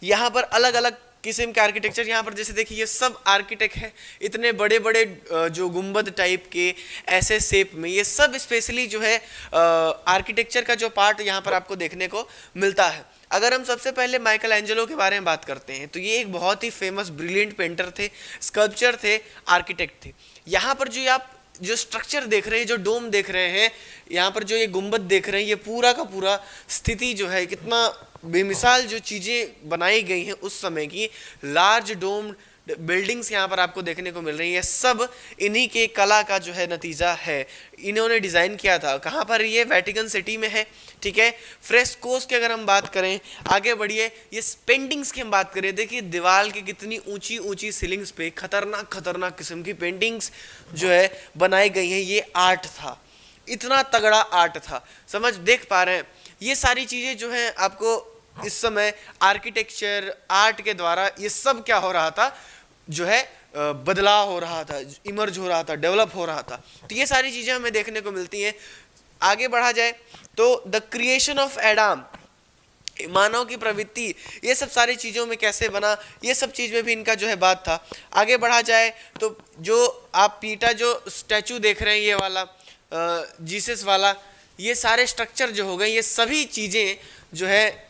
यहाँ पर अलग अलग किस्म के आर्किटेक्चर, यहाँ पर जैसे देखिए ये सब आर्किटेक्ट है, इतने बड़े बड़े जो गुंबद टाइप के ऐसे शेप में, ये सब स्पेशली जो है आर्किटेक्चर का जो पार्ट यहाँ पर आपको देखने को मिलता है। अगर हम सबसे पहले माइकल एंजेलो के बारे में बात करते हैं तो ये एक बहुत ही फेमस ब्रिलियंट पेंटर थे, स्कल्पचर थे, आर्किटेक्ट थे। यहाँ पर जो आप जो स्ट्रक्चर देख रहे हैं, जो डोम देख रहे हैं, यहाँ पर जो ये गुंबद देख रहे हैं, ये पूरा का पूरा स्थिति जो है, कितना बेमिसाल जो चीज़ें बनाई गई हैं उस समय की, लार्ज डोम बिल्डिंग्स यहाँ पर आपको देखने को मिल रही है, सब इन्हीं के कला का जो है नतीजा है। इन्होंने डिज़ाइन किया था। कहाँ पर ये वेटिकन सिटी में है, ठीक है। फ्रेस्कोस की अगर हम बात करें, आगे बढ़िए, ये पेंटिंग्स की हम बात करें, देखिए दीवार की कितनी ऊंची ऊंची सीलिंग्स पे खतरनाक किस्म की पेंटिंग्स जो है बनाई गई हैं। ये आर्ट था, इतना तगड़ा आर्ट था, समझ देख पा रहे हैं। ये सारी चीज़ें जो हैं आपको इस समय आर्किटेक्चर आर्ट के द्वारा ये सब क्या हो रहा था, जो है बदलाव हो रहा था, इमर्ज हो रहा था, डेवलप हो रहा था। तो ये सारी चीज़ें हमें देखने को मिलती हैं। आगे बढ़ा जाए तो द क्रिएशन ऑफ एडम, मानव की प्रवृत्ति, ये सब सारी चीज़ों में कैसे बना, ये सब चीज़ में भी इनका जो है बात था। आगे बढ़ा जाए तो जो आप पीटा जो स्टैचू देख रहे हैं, ये वाला जीसस वाला, ये सारे स्ट्रक्चर जो हो गए, ये सभी चीज़ें जो है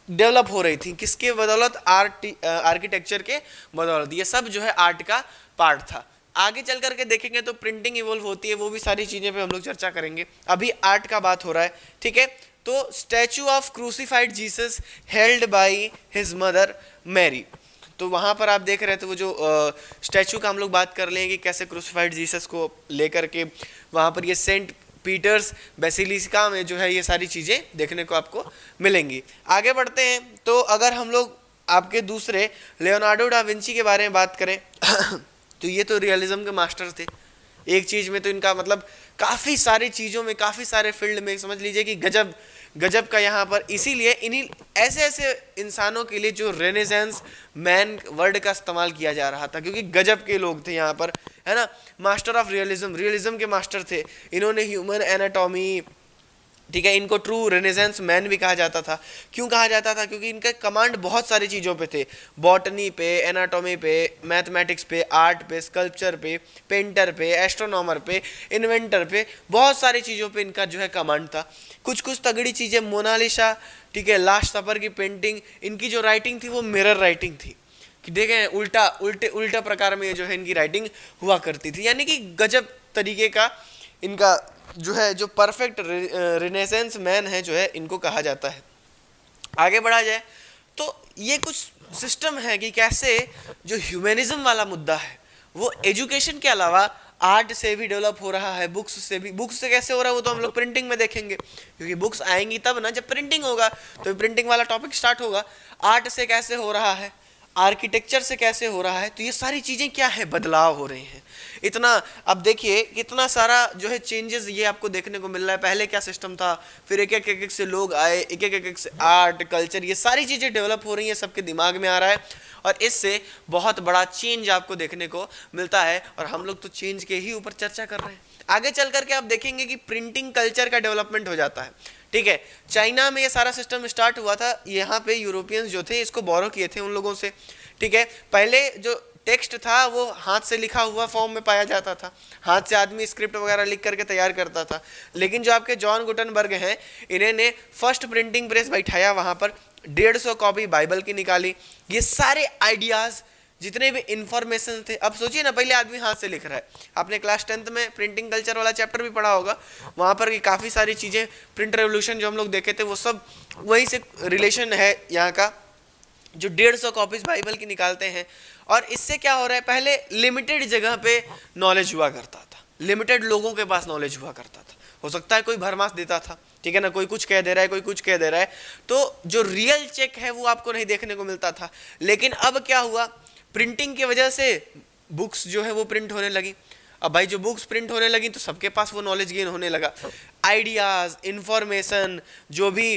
डेवलप हो रही थी, किसके बदौलत, आर्किटेक्चर के बदौलत। ये सब जो है आर्ट का पार्ट था। आगे चल करके देखेंगे तो प्रिंटिंग इवॉल्व होती है, वो भी सारी चीज़ें पे हम लोग चर्चा करेंगे। अभी आर्ट का बात हो रहा है, ठीक है। तो statue of crucified Jesus held by his mother Mary, तो वहाँ पर आप देख रहे थे वो जो स्टैचू का हम लोग बात कर लेंगे, कैसे क्रूसीफाइड जीसस को लेकर के वहाँ पर ये सेंट पीटर्स बेसिलिका में जो है ये सारी चीज़ें देखने को आपको मिलेंगी। आगे बढ़ते हैं तो अगर हम लोग आपके दूसरे लियोनार्डो डा विंची के बारे में बात करें तो ये तो रियलिज्म के मास्टर थे। एक चीज़ में तो इनका मतलब काफ़ी सारी चीज़ों में, काफ़ी सारे फील्ड में समझ लीजिए कि गजब का यहाँ पर, इसीलिए इन्हीं ऐसे इंसानों के लिए जो रेनेसेंस मैन वर्ड का इस्तेमाल किया जा रहा था, क्योंकि गजब के लोग थे यहाँ पर, है ना। मास्टर ऑफ रियलिज्म के मास्टर थे। इन्होंने ह्यूमन एनाटॉमी, ठीक है। इनको ट्रू रेनेसेंस मैन भी कहा जाता था। क्यों कहा जाता था? क्योंकि इनका कमांड बहुत सारी चीज़ों पे थे, बॉटनी पे, एनाटॉमी पे, मैथमेटिक्स पे, आर्ट पे, स्कल्पचर पे, पेंटर पे, एस्ट्रोनॉमर पे, इन्वेंटर पे, बहुत सारी चीज़ों पे इनका जो है कमांड था। कुछ कुछ तगड़ी चीज़ें, मोनालिसा, ठीक है, लास्ट सफर की पेंटिंग, इनकी जो राइटिंग थी वो मिरर राइटिंग थी कि देखें उल्टा प्रकार में जो है इनकी राइटिंग हुआ करती थी, यानी कि गजब तरीके का इनका जो है जो परफेक्ट रिनेसेंस मैन है जो है इनको कहा जाता है। आगे बढ़ा जाए तो ये कुछ सिस्टम है कि कैसे जो ह्यूमनिज्म वाला मुद्दा है वो एजुकेशन के अलावा आर्ट से भी डेवलप हो रहा है, बुक्स से भी। बुक्स से कैसे हो रहा है वो तो हम लोग प्रिंटिंग में देखेंगे, क्योंकि बुक्स आएंगी तब ना जब प्रिंटिंग होगा, तो प्रिंटिंग वाला टॉपिक स्टार्ट होगा। आर्ट से कैसे हो रहा है, आर्किटेक्चर से कैसे हो रहा है, तो ये सारी चीज़ें क्या है, बदलाव हो रहे हैं इतना। अब देखिए कितना सारा जो है चेंजेस ये आपको देखने को मिल रहा है। पहले क्या सिस्टम था, फिर एक एक से लोग आए, एक से आर्ट कल्चर, ये सारी चीज़ें डेवलप हो रही हैं, सबके दिमाग में आ रहा है और इससे बहुत बड़ा चेंज आपको देखने को मिलता है। और हम लोग तो चेंज के ही ऊपर चर्चा कर रहे हैं। आगे चल करके आप देखेंगे कि प्रिंटिंग कल्चर का डेवलपमेंट हो जाता है, ठीक है। चाइना में ये सारा सिस्टम स्टार्ट हुआ था, यहाँ पे यूरोपियंस जो थे इसको बोरो किए थे उन लोगों से, ठीक है। पहले जो टेक्स्ट था वो हाथ से लिखा हुआ फॉर्म में पाया जाता था, हाथ से आदमी स्क्रिप्ट वगैरह लिख करके तैयार करता था। लेकिन जो आपके जॉन गुटनबर्ग हैं, इन्होंने फर्स्ट प्रिंटिंग प्रेस बैठाया, वहाँ पर 150 कॉपी बाइबल की निकाली। ये सारे आइडियाज़ जितने भी इंफॉर्मेशन थे, अब सोचिए ना, पहले आदमी हाथ से लिख रहा है। आपने क्लास 10th में प्रिंटिंग कल्चर वाला चैप्टर भी पढ़ा होगा, वहाँ पर काफ़ी सारी चीज़ें, प्रिंट रेवोल्यूशन जो हम लोग देखे थे वो सब वहीं से रिलेशन है यहाँ का, जो 150 कॉपीज बाइबल की निकालते हैं। और इससे क्या हो रहा है, पहले लिमिटेड जगह पे नॉलेज हुआ करता था, लिमिटेड लोगों के पास नॉलेज हुआ करता था। हो सकता है कोई भरमास देता था, ठीक है ना, कोई कुछ कह दे रहा है, कोई कुछ कह दे रहा है, तो जो रियल चेक है वो आपको नहीं देखने को मिलता था। लेकिन अब क्या हुआ, प्रिंटिंग की वजह से बुक्स जो है वो प्रिंट होने लगी। अब भाई जो बुक्स प्रिंट होने लगी तो सबके पास वो नॉलेज गेन होने लगा। आइडियाज, इंफॉर्मेशन, जो भी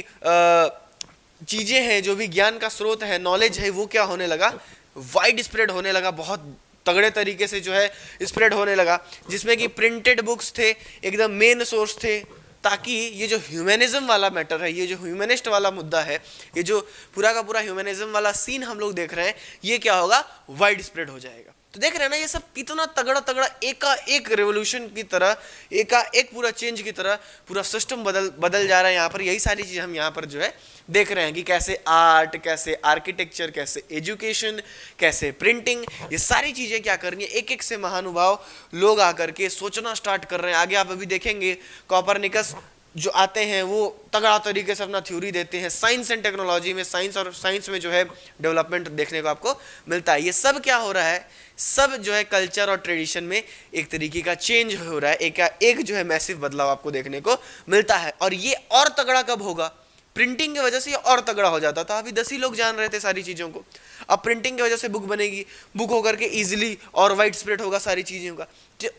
चीज़ें हैं, जो भी ज्ञान का स्रोत है, नॉलेज है, वो क्या होने लगा, वाइड स्प्रेड होने लगा, बहुत तगड़े तरीके से जो है स्प्रेड होने लगा। जिसमें कि प्रिंटेड बुक्स थे, एकदम मेन सोर्स थे, ताकि ये जो ह्यूमनिज्म वाला मैटर है, ये जो ह्यूमनिस्ट वाला मुद्दा है, ये जो पूरा का पूरा ह्यूमनिज्म वाला सीन हम लोग देख रहे हैं, ये क्या होगा, वाइड स्प्रेड हो जाएगा। तो देख रहे हैं ना, ये सब कितना तगड़ा तगड़ा एक रेवोल्यूशन की तरह, एक पूरा चेंज की तरह पूरा सिस्टम बदल जा रहा है यहाँ पर। यही सारी चीज़ हम यहाँ पर जो है देख रहे हैं कि कैसे आर्ट, कैसे आर्किटेक्चर, कैसे एजुकेशन, कैसे प्रिंटिंग, ये सारी चीज़ें क्या कर रही हैं, एक से महानुभाव लोग आकर के सोचना स्टार्ट कर रहे हैं। आगे आप अभी देखेंगे कोपरनिकस जो आते हैं वो तगड़ा तरीके से अपना थ्योरी देते हैं। साइंस एंड टेक्नोलॉजी में, साइंस में जो है डेवलपमेंट देखने को आपको मिलता है। ये सब क्या हो रहा है, सब जो है कल्चर और ट्रेडिशन में एक तरीके का चेंज हो रहा है, एक जो है मैसिव बदलाव आपको देखने को मिलता है। और ये और तगड़ा कब होगा, प्रिंटिंग की वजह से ये और तगड़ा हो जाता था। अभी 10 ही लोग जान रहे थे सारी चीज़ों को, अब प्रिंटिंग की वजह से बुक बनेगी, बुक होकर के इजीली और वाइड स्प्रेड होगा सारी चीज़ों का,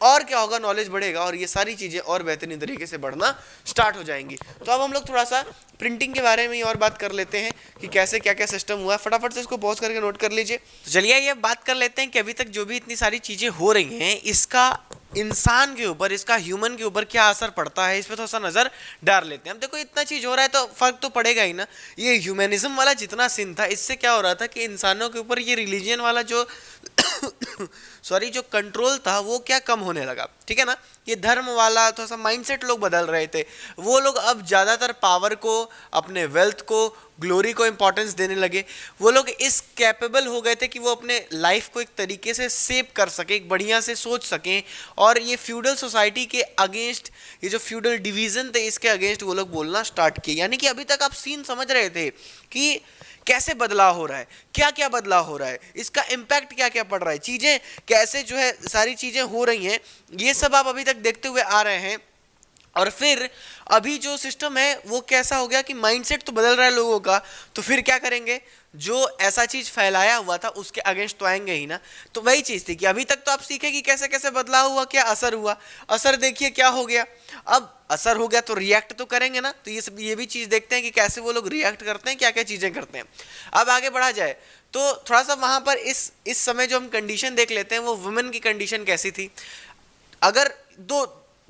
और क्या होगा, नॉलेज बढ़ेगा और ये सारी चीज़ें और बेहतरीन तरीके से बढ़ना स्टार्ट हो जाएंगी। तो अब हम लोग थोड़ा सा प्रिंटिंग के बारे में और बात कर लेते हैं कि कैसे क्या क्या सिस्टम हुआ है। फटाफट से इसको पॉज करके नोट कर लीजिए। तो चलिए ये बात कर लेते हैं कि अभी तक जो भी इतनी सारी चीज़ें हो रही हैं, इसका इंसान के ऊपर, इसका ह्यूमन के ऊपर क्या असर पड़ता है, इस पर थोड़ा सा नज़र डाल लेते हैं। अब देखो इतना चीज़ हो रहा है तो फर्क तो पड़ेगा ही ना। ये ह्यूमनिज्म वाला जितना सीन था, इससे क्या हो रहा था कि इंसानों के ऊपर ये रिलीजन वाला जो जो कंट्रोल था वो क्या कम होने लगा, ठीक है ना। ये धर्म वाला थोड़ा सा माइंडसेट लोग बदल रहे थे। वो लोग अब ज़्यादातर पावर को, अपने वेल्थ को, ग्लोरी को इंपॉर्टेंस देने लगे। वो लोग इस कैपेबल हो गए थे कि वो अपने लाइफ को एक तरीके से सेव कर सके, एक बढ़िया से सोच सकें। और ये फ्यूडल सोसाइटी के अगेंस्ट, ये जो फ्यूडल डिवीज़न थे, इसके अगेंस्ट वो लोग बोलना स्टार्ट किए। यानी कि अभी तक आप सीन समझ रहे थे कि कैसे बदलाव हो रहा है, क्या क्या बदलाव हो रहा है, इसका इम्पैक्ट क्या क्या पड़ रहा है, चीज़ें कैसे जो है सारी चीज़ें हो रही हैं, ये सब आप अभी तक देखते हुए आ रहे हैं। और फिर अभी जो सिस्टम है वो कैसा हो गया कि माइंडसेट तो बदल रहा है लोगों का, तो फिर क्या करेंगे, जो ऐसा चीज़ फैलाया हुआ था उसके अगेंस्ट तो आएंगे ही ना। तो वही चीज़ थी कि अभी तक तो आप सीखे कि कैसे कैसे बदलाव हुआ, क्या असर हुआ, असर देखिए क्या हो गया। अब असर हो गया तो रिएक्ट तो करेंगे ना, तो ये भी चीज़ देखते हैं कि कैसे वो लोग रिएक्ट करते हैं, क्या क्या चीज़ें करते हैं। अब आगे बढ़ा जाए तो थोड़ा सा वहाँ पर इस समय जो हम कंडीशन देख लेते हैं, वो वुमेन की कंडीशन कैसी थी। अगर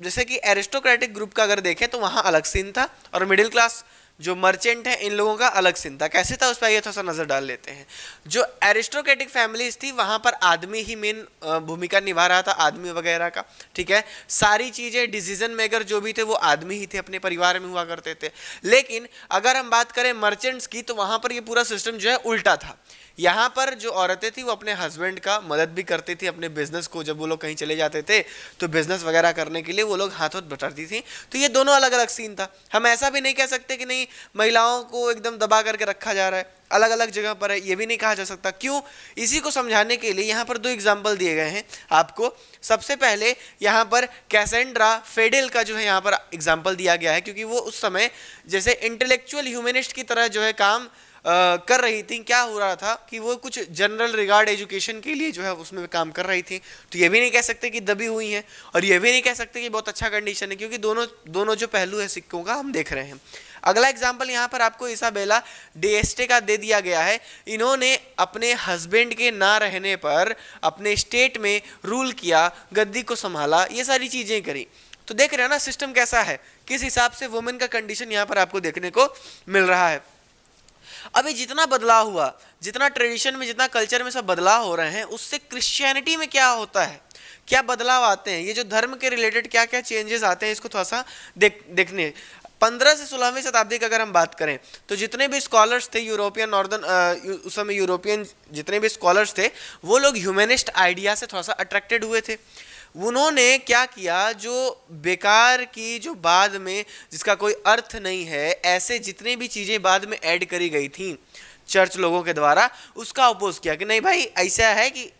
जैसे कि एरिस्टोक्रेटिक ग्रुप का अगर देखें तो वहां अलग सीन था, और मिडिल क्लास जो मर्चेंट है इन लोगों का अलग सीन था। कैसे था उस पर ये थोड़ा सा नजर डाल लेते हैं। जो एरिस्टोक्रेटिक फैमिलीज थी वहां पर आदमी ही मेन भूमिका निभा रहा था, आदमी वगैरह का, ठीक है। सारी चीजें डिसीजन मेकर जो भी थे वो आदमी ही थे, अपने परिवार में हुआ करते थे। लेकिन अगर हम बात करें मर्चेंट्स की तो वहां पर ये पूरा सिस्टम जो है उल्टा था। यहाँ पर जो औरतें थी वो अपने हस्बैंड का मदद भी करती थी, अपने बिजनेस को जब वो लोग कहीं चले जाते थे तो बिजनेस वगैरह करने के लिए वो लोग हाथ बटाती थी। तो ये दोनों अलग अलग सीन था। हम ऐसा भी नहीं कह सकते कि नहीं महिलाओं को एकदम दबा करके रखा जा रहा है, अलग अलग जगह पर है, ये भी नहीं कहा जा सकता। क्यों? इसी को समझाने के लिए यहाँ पर दो एग्जाम्पल दिए गए हैं आपको। सबसे पहले यहाँ पर कैसेंड्रा फेडेल का जो है यहाँ पर एग्जाम्पल दिया गया है, क्योंकि वो उस समय जैसे इंटेलेक्चुअल ह्यूमनिस्ट की तरह जो है काम कर रही थी। क्या हो रहा था कि वो कुछ जनरल रिगार्ड एजुकेशन के लिए जो है उसमें काम कर रही थी। तो ये भी नहीं कह सकते कि दबी हुई हैं, और ये भी नहीं कह सकते कि बहुत अच्छा कंडीशन है, क्योंकि दोनों जो पहलू है सिक्कों का हम देख रहे हैं। अगला एग्जाम्पल यहाँ पर आपको इसाबेला डिएस्टे का दे दिया गया है। इन्होंने अपने हस्बैंड के ना रहने पर अपने स्टेट में रूल किया, गद्दी को संभाला, ये सारी चीजें करी। तो देख रहे हैं ना सिस्टम कैसा है, किस हिसाब से वुमेन का कंडीशन यहाँ पर आपको देखने को मिल रहा है। अभी जितना बदलाव हुआ, जितना ट्रेडिशन में, जितना कल्चर में सब बदलाव हो रहे हैं, उससे क्रिश्चियनिटी में क्या होता है, क्या बदलाव आते हैं, ये जो धर्म के रिलेटेड क्या क्या चेंजेस आते हैं, इसको थोड़ा सा देखने 15 से 16वीं शताब्दी की अगर हम बात करें तो जितने भी स्कॉलर्स थे यूरोपियन नॉर्दर्न, उस समय यूरोपियन जितने भी स्कॉलर्स थे वो लोग ह्यूमनिस्ट आइडिया से थोड़ा सा अट्रैक्टेड हुए थे। उन्होंने क्या किया, जो बेकार की, जो बाद में जिसका कोई अर्थ नहीं है, ऐसे जितने भी चीजें बाद में ऐड करी गई थी चर्च लोगों के द्वारा, उसका अपोज किया कि नहीं भाई ऐसा है कि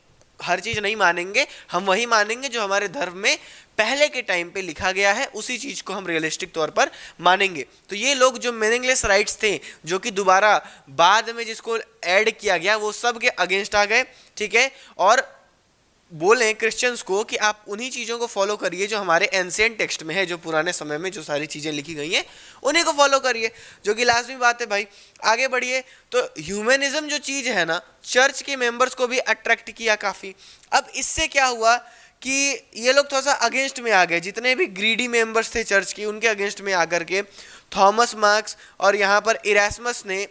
हर चीज नहीं मानेंगे, हम वही मानेंगे जो हमारे धर्म में पहले के टाइम पे लिखा गया है, उसी चीज को हम रियलिस्टिक तौर पर मानेंगे। तो ये लोग जो मीनिंगलेस राइट्स थे, जो कि दोबारा बाद में जिसको ऐड किया गया, वो सब के अगेंस्ट आ गए, ठीक है। और बोले क्रिश्चियंस को कि आप उन्हीं चीज़ों को फॉलो करिए जो हमारे एंशिएंट टेक्स्ट में है, जो पुराने समय में जो सारी चीज़ें लिखी गई हैं उन्हीं को फॉलो करिए, जो कि लाजमी बात है भाई। आगे बढ़िए। तो ह्यूमनिज्म जो चीज़ है ना, चर्च के मेंबर्स को भी अट्रैक्ट किया काफ़ी। अब इससे क्या हुआ कि ये लोग थोड़ा सा अगेंस्ट में आ गए, जितने भी ग्रीडी मेंबर्स थे चर्च के, उनके अगेंस्ट में आकर के थॉमस मार्क्स और यहाँ पर इरास्मस ने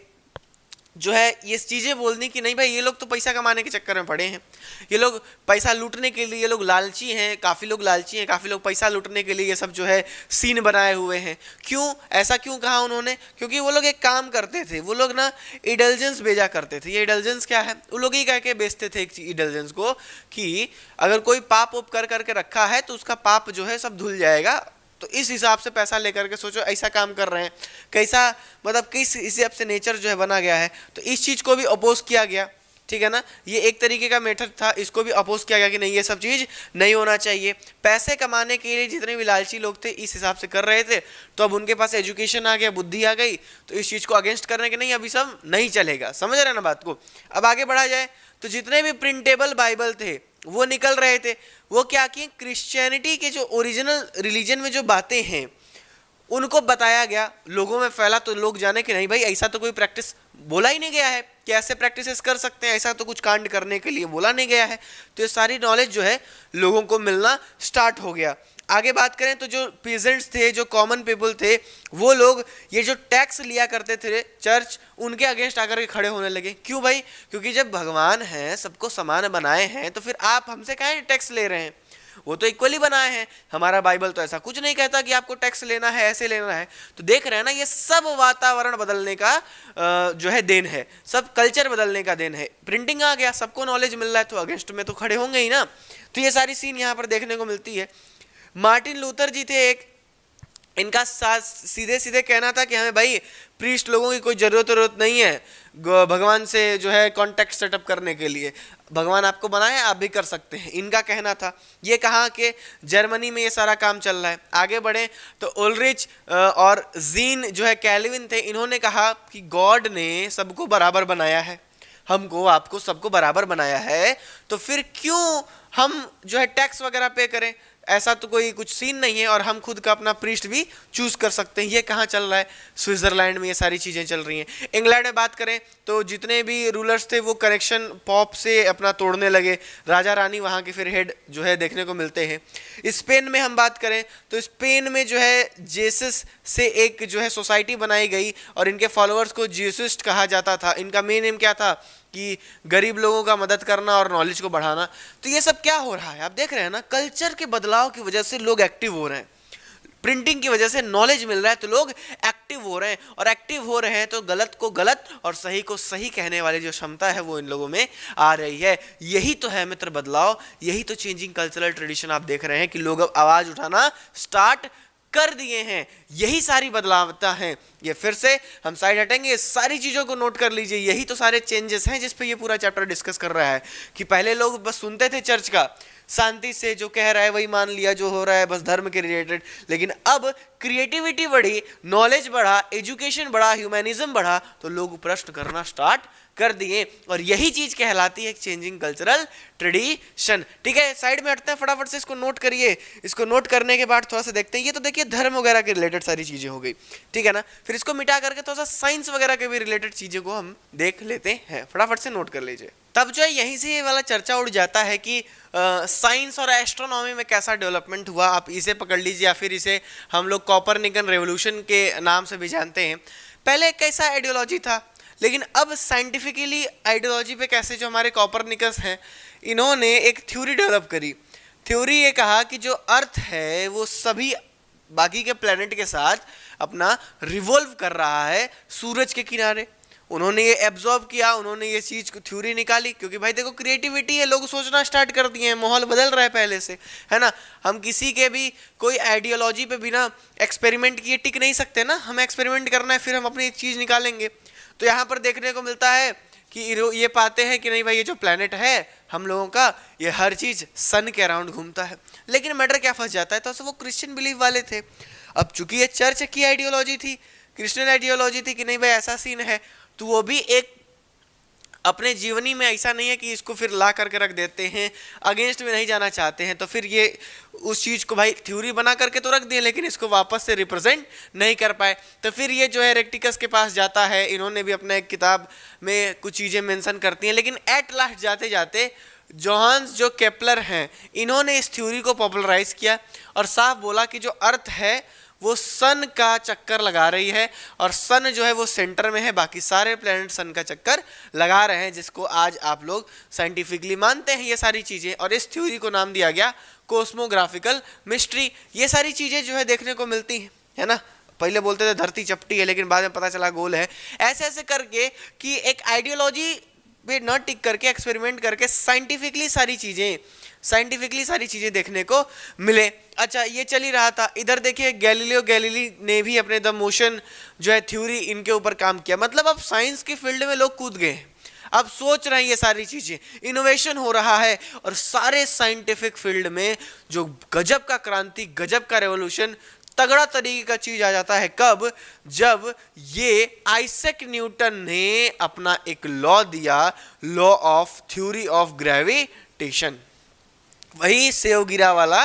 जो है ये चीज़ें बोलनी कि नहीं भाई ये लोग तो पैसा कमाने के चक्कर में पड़े हैं, ये लोग पैसा लूटने के लिए, ये लोग लालची हैं, काफ़ी लोग लालची हैं, काफ़ी लोग पैसा लूटने के लिए ये सब जो है सीन बनाए हुए हैं। क्यों ऐसा क्यों कहा उन्होंने? क्योंकि वो लोग एक काम करते थे, वो लोग ना इंडल्जेंस भेजा करते थे। ये इंडल्जेंस क्या है? वो लोग ही कह के बेचते थे एक इंडल्जेंस को कि अगर कोई पाप उप कर करके रखा है तो उसका पाप जो है सब धुल जाएगा। तो इस हिसाब से पैसा लेकर के सोचो ऐसा काम कर रहे हैं, कैसा मतलब किस हिसाब से नेचर जो है बना गया है। तो इस चीज़ को भी अपोज किया गया, ठीक है ना। ये एक तरीके का मेथड था, इसको भी अपोज किया गया कि नहीं ये सब चीज़ नहीं होना चाहिए। पैसे कमाने के लिए जितने भी लालची लोग थे इस हिसाब से कर रहे थे, तो अब उनके पास एजुकेशन आ गया, बुद्धि आ गई, तो इस चीज़ को अगेंस्ट करने के नहीं अभी सब नहीं चलेगा। समझ रहे ना बात को। अब आगे बढ़ा जाए तो जितने भी प्रिंटेबल बाइबल थे वो निकल रहे थे। वो क्या किए, क्रिश्चियनिटी के जो ओरिजिनल रिलीजन में जो बातें हैं उनको बताया गया, लोगों में फैला, तो लोग जाने कि नहीं भाई ऐसा तो कोई प्रैक्टिस बोला ही नहीं गया है कि ऐसे प्रैक्टिसेस कर सकते हैं, ऐसा तो कुछ कांड करने के लिए बोला नहीं गया है। तो ये सारी नॉलेज जो है लोगों को मिलना स्टार्ट हो गया। आगे बात करें तो जो पीजेंट्स थे, जो कॉमन पीपल थे, वो लोग ये जो टैक्स लिया करते थे चर्च, उनके अगेंस्ट आकर के खड़े होने लगे। क्यों भाई? क्योंकि जब भगवान है, सबको समान बनाए हैं, तो फिर आप हमसे काहे टैक्स ले रहे हैं? वो तो इक्वली बनाए हैं। हमारा बाइबल तो ऐसा कुछ नहीं कहता कि आपको टैक्स लेना है, ऐसे लेना है। तो देख रहे हैं ना, ये सब वातावरण बदलने का जो है देन है, सब कल्चर बदलने का देन है। प्रिंटिंग आ गया, सबको नॉलेज मिल रहा है, तो अगेंस्ट में तो खड़े होंगे ही ना। तो ये सारी सीन यहाँ पर देखने को मिलती है। मार्टिन लूथर जी थे एक, इनका सीधे सीधे कहना था कि हमें भाई प्रीस्ट लोगों की कोई जरूरत नहीं है भगवान से जो है कॉन्टैक्ट सेटअप करने के लिए, भगवान आपको बनाया आप भी कर सकते हैं, इनका कहना था। ये कहा कि जर्मनी में ये सारा काम चल रहा है। आगे बढ़े तो उल्रिच और जीन जो है कैल्विन थे, इन्होंने कहा कि गॉड ने सबको बराबर बनाया है, हमको आपको सबको बराबर बनाया है, तो फिर क्यों हम जो है टैक्स वगैरह पे करें? ऐसा तो कोई कुछ सीन नहीं है, और हम खुद का अपना प्रीस्ट भी चूज कर सकते हैं। ये कहाँ चल रहा है? स्विट्जरलैंड में ये सारी चीजें चल रही हैं। इंग्लैंड में बात करें तो जितने भी रूलर्स थे वो कनेक्शन पॉप से अपना तोड़ने लगे, राजा रानी वहाँ के फिर हेड जो है देखने को मिलते हैं। स्पेन में हम बात करें तो स्पेन में जो है जेसस से एक जो है सोसाइटी बनाई गई, और इनके फॉलोअर्स को जीसुइस्ट कहा जाता था। इनका मेन एम क्या था कि गरीब लोगों का मदद करना और नॉलेज को बढ़ाना। तो ये सब क्या हो रहा है, आप देख रहे हैं ना, कल्चर के बदलाव की वजह से लोग एक्टिव हो रहे हैं। प्रिंटिंग की वजह से नॉलेज मिल रहा है तो लोग एक्टिव हो रहे हैं, और एक्टिव हो रहे हैं तो गलत को गलत और सही को सही कहने वाली जो क्षमता है वो इन लोगों में आ रही है। यही तो है मित्र बदलाव, यही तो चेंजिंग कल्चरल ट्रेडिशन। आप देख रहे हैं कि लोग अब आवाज उठाना स्टार्ट कर दिए हैं। यही सारी बदलावता हैं। ये फिर से हम साइड हटेंगे, सारी चीजों को नोट कर लीजिए। यही तो सारे चेंजेस हैं जिस पे ये पूरा चैप्टर डिस्कस कर रहा है कि पहले लोग बस सुनते थे चर्च का, शांति से जो कह रहा है वही मान लिया, जो हो रहा है बस धर्म के रिलेटेड। लेकिन अब क्रिएटिविटी बढ़ी, नॉलेज बढ़ा, एजुकेशन बढ़ा, ह्यूमैनिज्म बढ़ा, तो लोग प्रश्न करना स्टार्ट कर दिए, और यही चीज कहलाती है चेंजिंग कल्चरल ट्रेडिशन। ठीक है, साइड में हटते हैं, फटाफट से इसको नोट करिए। इसको नोट करने के बाद थोड़ा सा देखते हैं। ये तो देखिए धर्म वगैरह के रिलेटेड सारी चीजें हो गई, ठीक है ना। फिर इसको मिटा करके थोड़ा सा साइंस वगैरह के भी रिलेटेड चीजें को हम देख लेते हैं। फटाफट से नोट कर लीजिए। तब जो है यहीं से ये वाला चर्चा उड़ जाता है कि साइंस और एस्ट्रोनॉमी में कैसा डेवलपमेंट हुआ। आप इसे पकड़ लीजिए, या फिर इसे हम लोग कॉपरनिकन रेवोल्यूशन के नाम से भी जानते हैं। पहले कैसा आइडियोलॉजी था, लेकिन अब साइंटिफिकली आइडियोलॉजी पे कैसे जो हमारे कॉपरनिकस हैं, इन्होंने एक थ्योरी डेवलप करी। थ्योरी ये कहा कि जो अर्थ है वो सभी बाकी के प्लेनेट के साथ अपना रिवॉल्व कर रहा है सूरज के किनारे। उन्होंने ये एब्जॉर्ब किया, उन्होंने ये चीज को थ्योरी निकाली, क्योंकि भाई देखो क्रिएटिविटी है, लोग सोचना स्टार्ट कर दिए हैं, माहौल बदल रहा है पहले से, है ना। हम किसी के भी कोई आइडियोलॉजी पे बिना एक्सपेरिमेंट किए टिक नहीं सकते ना, हमें एक्सपेरिमेंट करना है, फिर हम अपनी चीज निकालेंगे। तो यहाँ पर देखने को मिलता है कि ये पाते हैं कि नहीं भाई, ये जो प्लेनेट है हम लोगों का, ये हर चीज सन के अराउंड घूमता है। लेकिन मैटर क्या फंस जाता है, तो वो क्रिश्चियन बिलीव वाले थे। अब चूंकि ये चर्च की आइडियोलॉजी थी, क्रिश्चियन आइडियोलॉजी थी कि नहीं भाई ऐसा सीन है, तो वो भी एक अपने जीवनी में ऐसा नहीं है कि इसको फिर ला करके रख देते हैं, अगेंस्ट में नहीं जाना चाहते हैं, तो फिर ये उस चीज को भाई थ्योरी बना करके तो रख दिए, लेकिन इसको वापस से रिप्रेजेंट नहीं कर पाए। तो फिर ये जो है रेक्टिकस के पास जाता है, इन्होंने भी अपने एक किताब में कुछ चीजें मेंशन करती हैं, लेकिन एट लास्ट जाते जाते जोहान्स जो केपलर हैं, इन्होंने इस थ्योरी को पॉपुलराइज किया और साफ बोला कि जो अर्थ है वो सन का चक्कर लगा रही है, और सन जो है वो सेंटर में है, बाकी सारे प्लैनेट सन का चक्कर लगा रहे हैं, जिसको आज आप लोग साइंटिफिकली मानते हैं ये सारी चीजें। और इस थ्योरी को नाम दिया गया कॉस्मोग्राफिकल मिस्ट्री। ये सारी चीजें जो है देखने को मिलती हैं, है ना। पहले बोलते थे धरती चपटी है, लेकिन बाद में पता चला गोल है। ऐसे ऐसे करके कि एक आइडियोलॉजी पे न टिक करके एक्सपेरिमेंट करके साइंटिफिकली सारी चीजें देखने को मिले। अच्छा, ये चल ही रहा था। इधर देखिए गैलीलियो गैलीली ने भी अपने द मोशन जो है थ्योरी, इनके ऊपर काम किया। मतलब अब साइंस की फील्ड में लोग कूद गए, अब सोच रहे हैं ये सारी चीजें, इनोवेशन हो रहा है, और सारे साइंटिफिक फील्ड में जो गजब का क्रांति, गजब का रेवोल्यूशन, तगड़ा तरीके का चीज आ जाता है। कब? जब ये आइजैक न्यूटन ने अपना एक लॉ दिया, law of theory of gravitation, वही सेव गिरा वाला।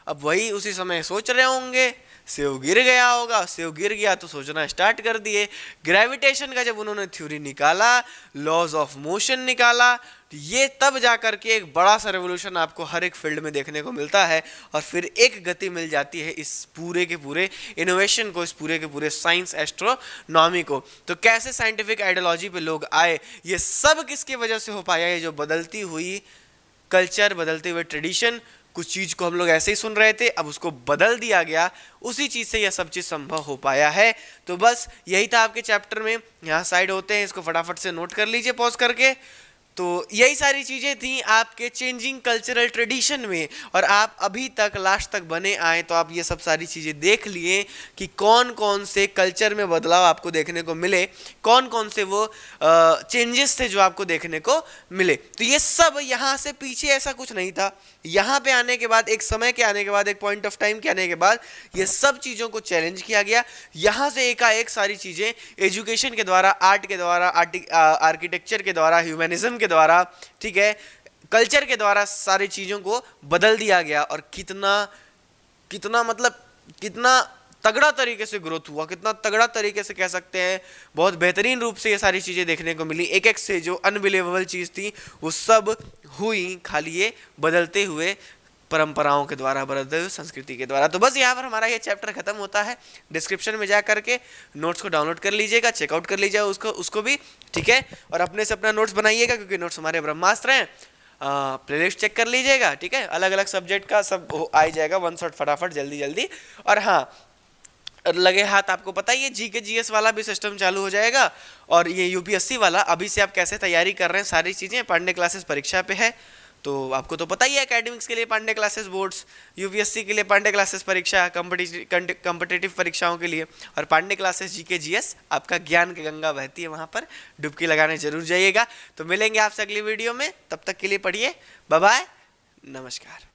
अब वही उसी समय सोच रहे होंगे, सेव गिर गया होगा, सेव गिर गया तो सोचना स्टार्ट कर दिए। ग्रेविटेशन का जब उन्होंने थ्योरी निकाला, लॉज ऑफ मोशन निकाला, ये तब जाकर के एक बड़ा सा रेवोल्यूशन आपको हर एक फील्ड में देखने को मिलता है, और फिर एक गति मिल जाती है इस पूरे के पूरे इनोवेशन को, इस पूरे के पूरे साइंस एस्ट्रोनॉमी को। तो कैसे साइंटिफिक आइडियोलॉजी पे लोग आए, ये सब किसकी वजह से हो पाया? ये जो बदलती हुई कल्चर, बदलते हुए ट्रेडिशन, कुछ चीज को हम लोग ऐसे ही सुन रहे थे, अब उसको बदल दिया गया, उसी चीज से यह सब चीज संभव हो पाया है। तो बस यही था आपके चैप्टर में। यहाँ साइड होते हैं, इसको फटाफट से नोट कर लीजिए पॉज करके। तो यही सारी चीजें थी आपके चेंजिंग कल्चरल ट्रेडिशन में, और आप अभी तक लास्ट तक बने आए तो आप ये सब सारी चीजें देख लिए कि कौन कौन से कल्चर में बदलाव आपको देखने को मिले, कौन कौन से वो चेंजेस थे जो आपको देखने को मिले। तो ये सब यहाँ से पीछे ऐसा कुछ नहीं था, यहाँ पे आने के बाद, एक समय के आने के बाद, एक पॉइंट ऑफ टाइम के आने के बाद ये सब चीज़ों को चैलेंज किया गया। यहाँ से एकाएक सारी चीज़ें एजुकेशन के द्वारा, आर्ट के द्वारा, आर्किटेक्चर के द्वारा, ह्यूमैनिज्म के द्वारा, ठीक है, कल्चर के द्वारा सारी चीज़ों को बदल दिया गया और कितना मतलब कितना तगड़ा तरीके से ग्रोथ हुआ, कितना तगड़ा तरीके से कह सकते हैं बहुत बेहतरीन रूप से ये सारी चीज़ें देखने को मिली। एक एक से जो अनबिलीवेबल चीज़ थी वो सब हुई खाली ये बदलते हुए परंपराओं के द्वारा, बदलते हुए संस्कृति के द्वारा। तो बस यहाँ पर हमारा ये चैप्टर खत्म होता है। डिस्क्रिप्शन में जा करके नोट्स को डाउनलोड कर लीजिएगा, चेकआउट कर लीजिएगा उसको भी, ठीक है। और अपने से अपना नोट्स बनाइएगा क्योंकि नोट्स हमारे ब्रह्मास्त्र हैं। प्लेलिस्ट चेक कर लीजिएगा, ठीक है। अलग अलग सब्जेक्ट का सब आ जाएगा वन शॉट फटाफट जल्दी जल्दी। और हाँ, लगे हाथ आपको पता ही है जी के जीएस वाला भी सिस्टम चालू हो जाएगा और ये यूपीएससी वाला अभी से आप कैसे तैयारी कर रहे हैं सारी चीज़ें। पांडे क्लासेस परीक्षा पे है तो आपको तो पता ही है, एकेडमिक्स के लिए पांडे क्लासेस बोर्ड्स, यूपीएससी के लिए पांडे क्लासेस परीक्षा, कॉम्पिटिटिव परीक्षाओं के लिए, और पांडे क्लासेस जीके जीएस आपका ज्ञान की गंगा बहती है, वहाँ पर डुबकी लगाने जरूर जाइएगा। तो मिलेंगे आपसे अगली वीडियो में, तब तक के लिए पढ़िए, बाय बाय, नमस्कार।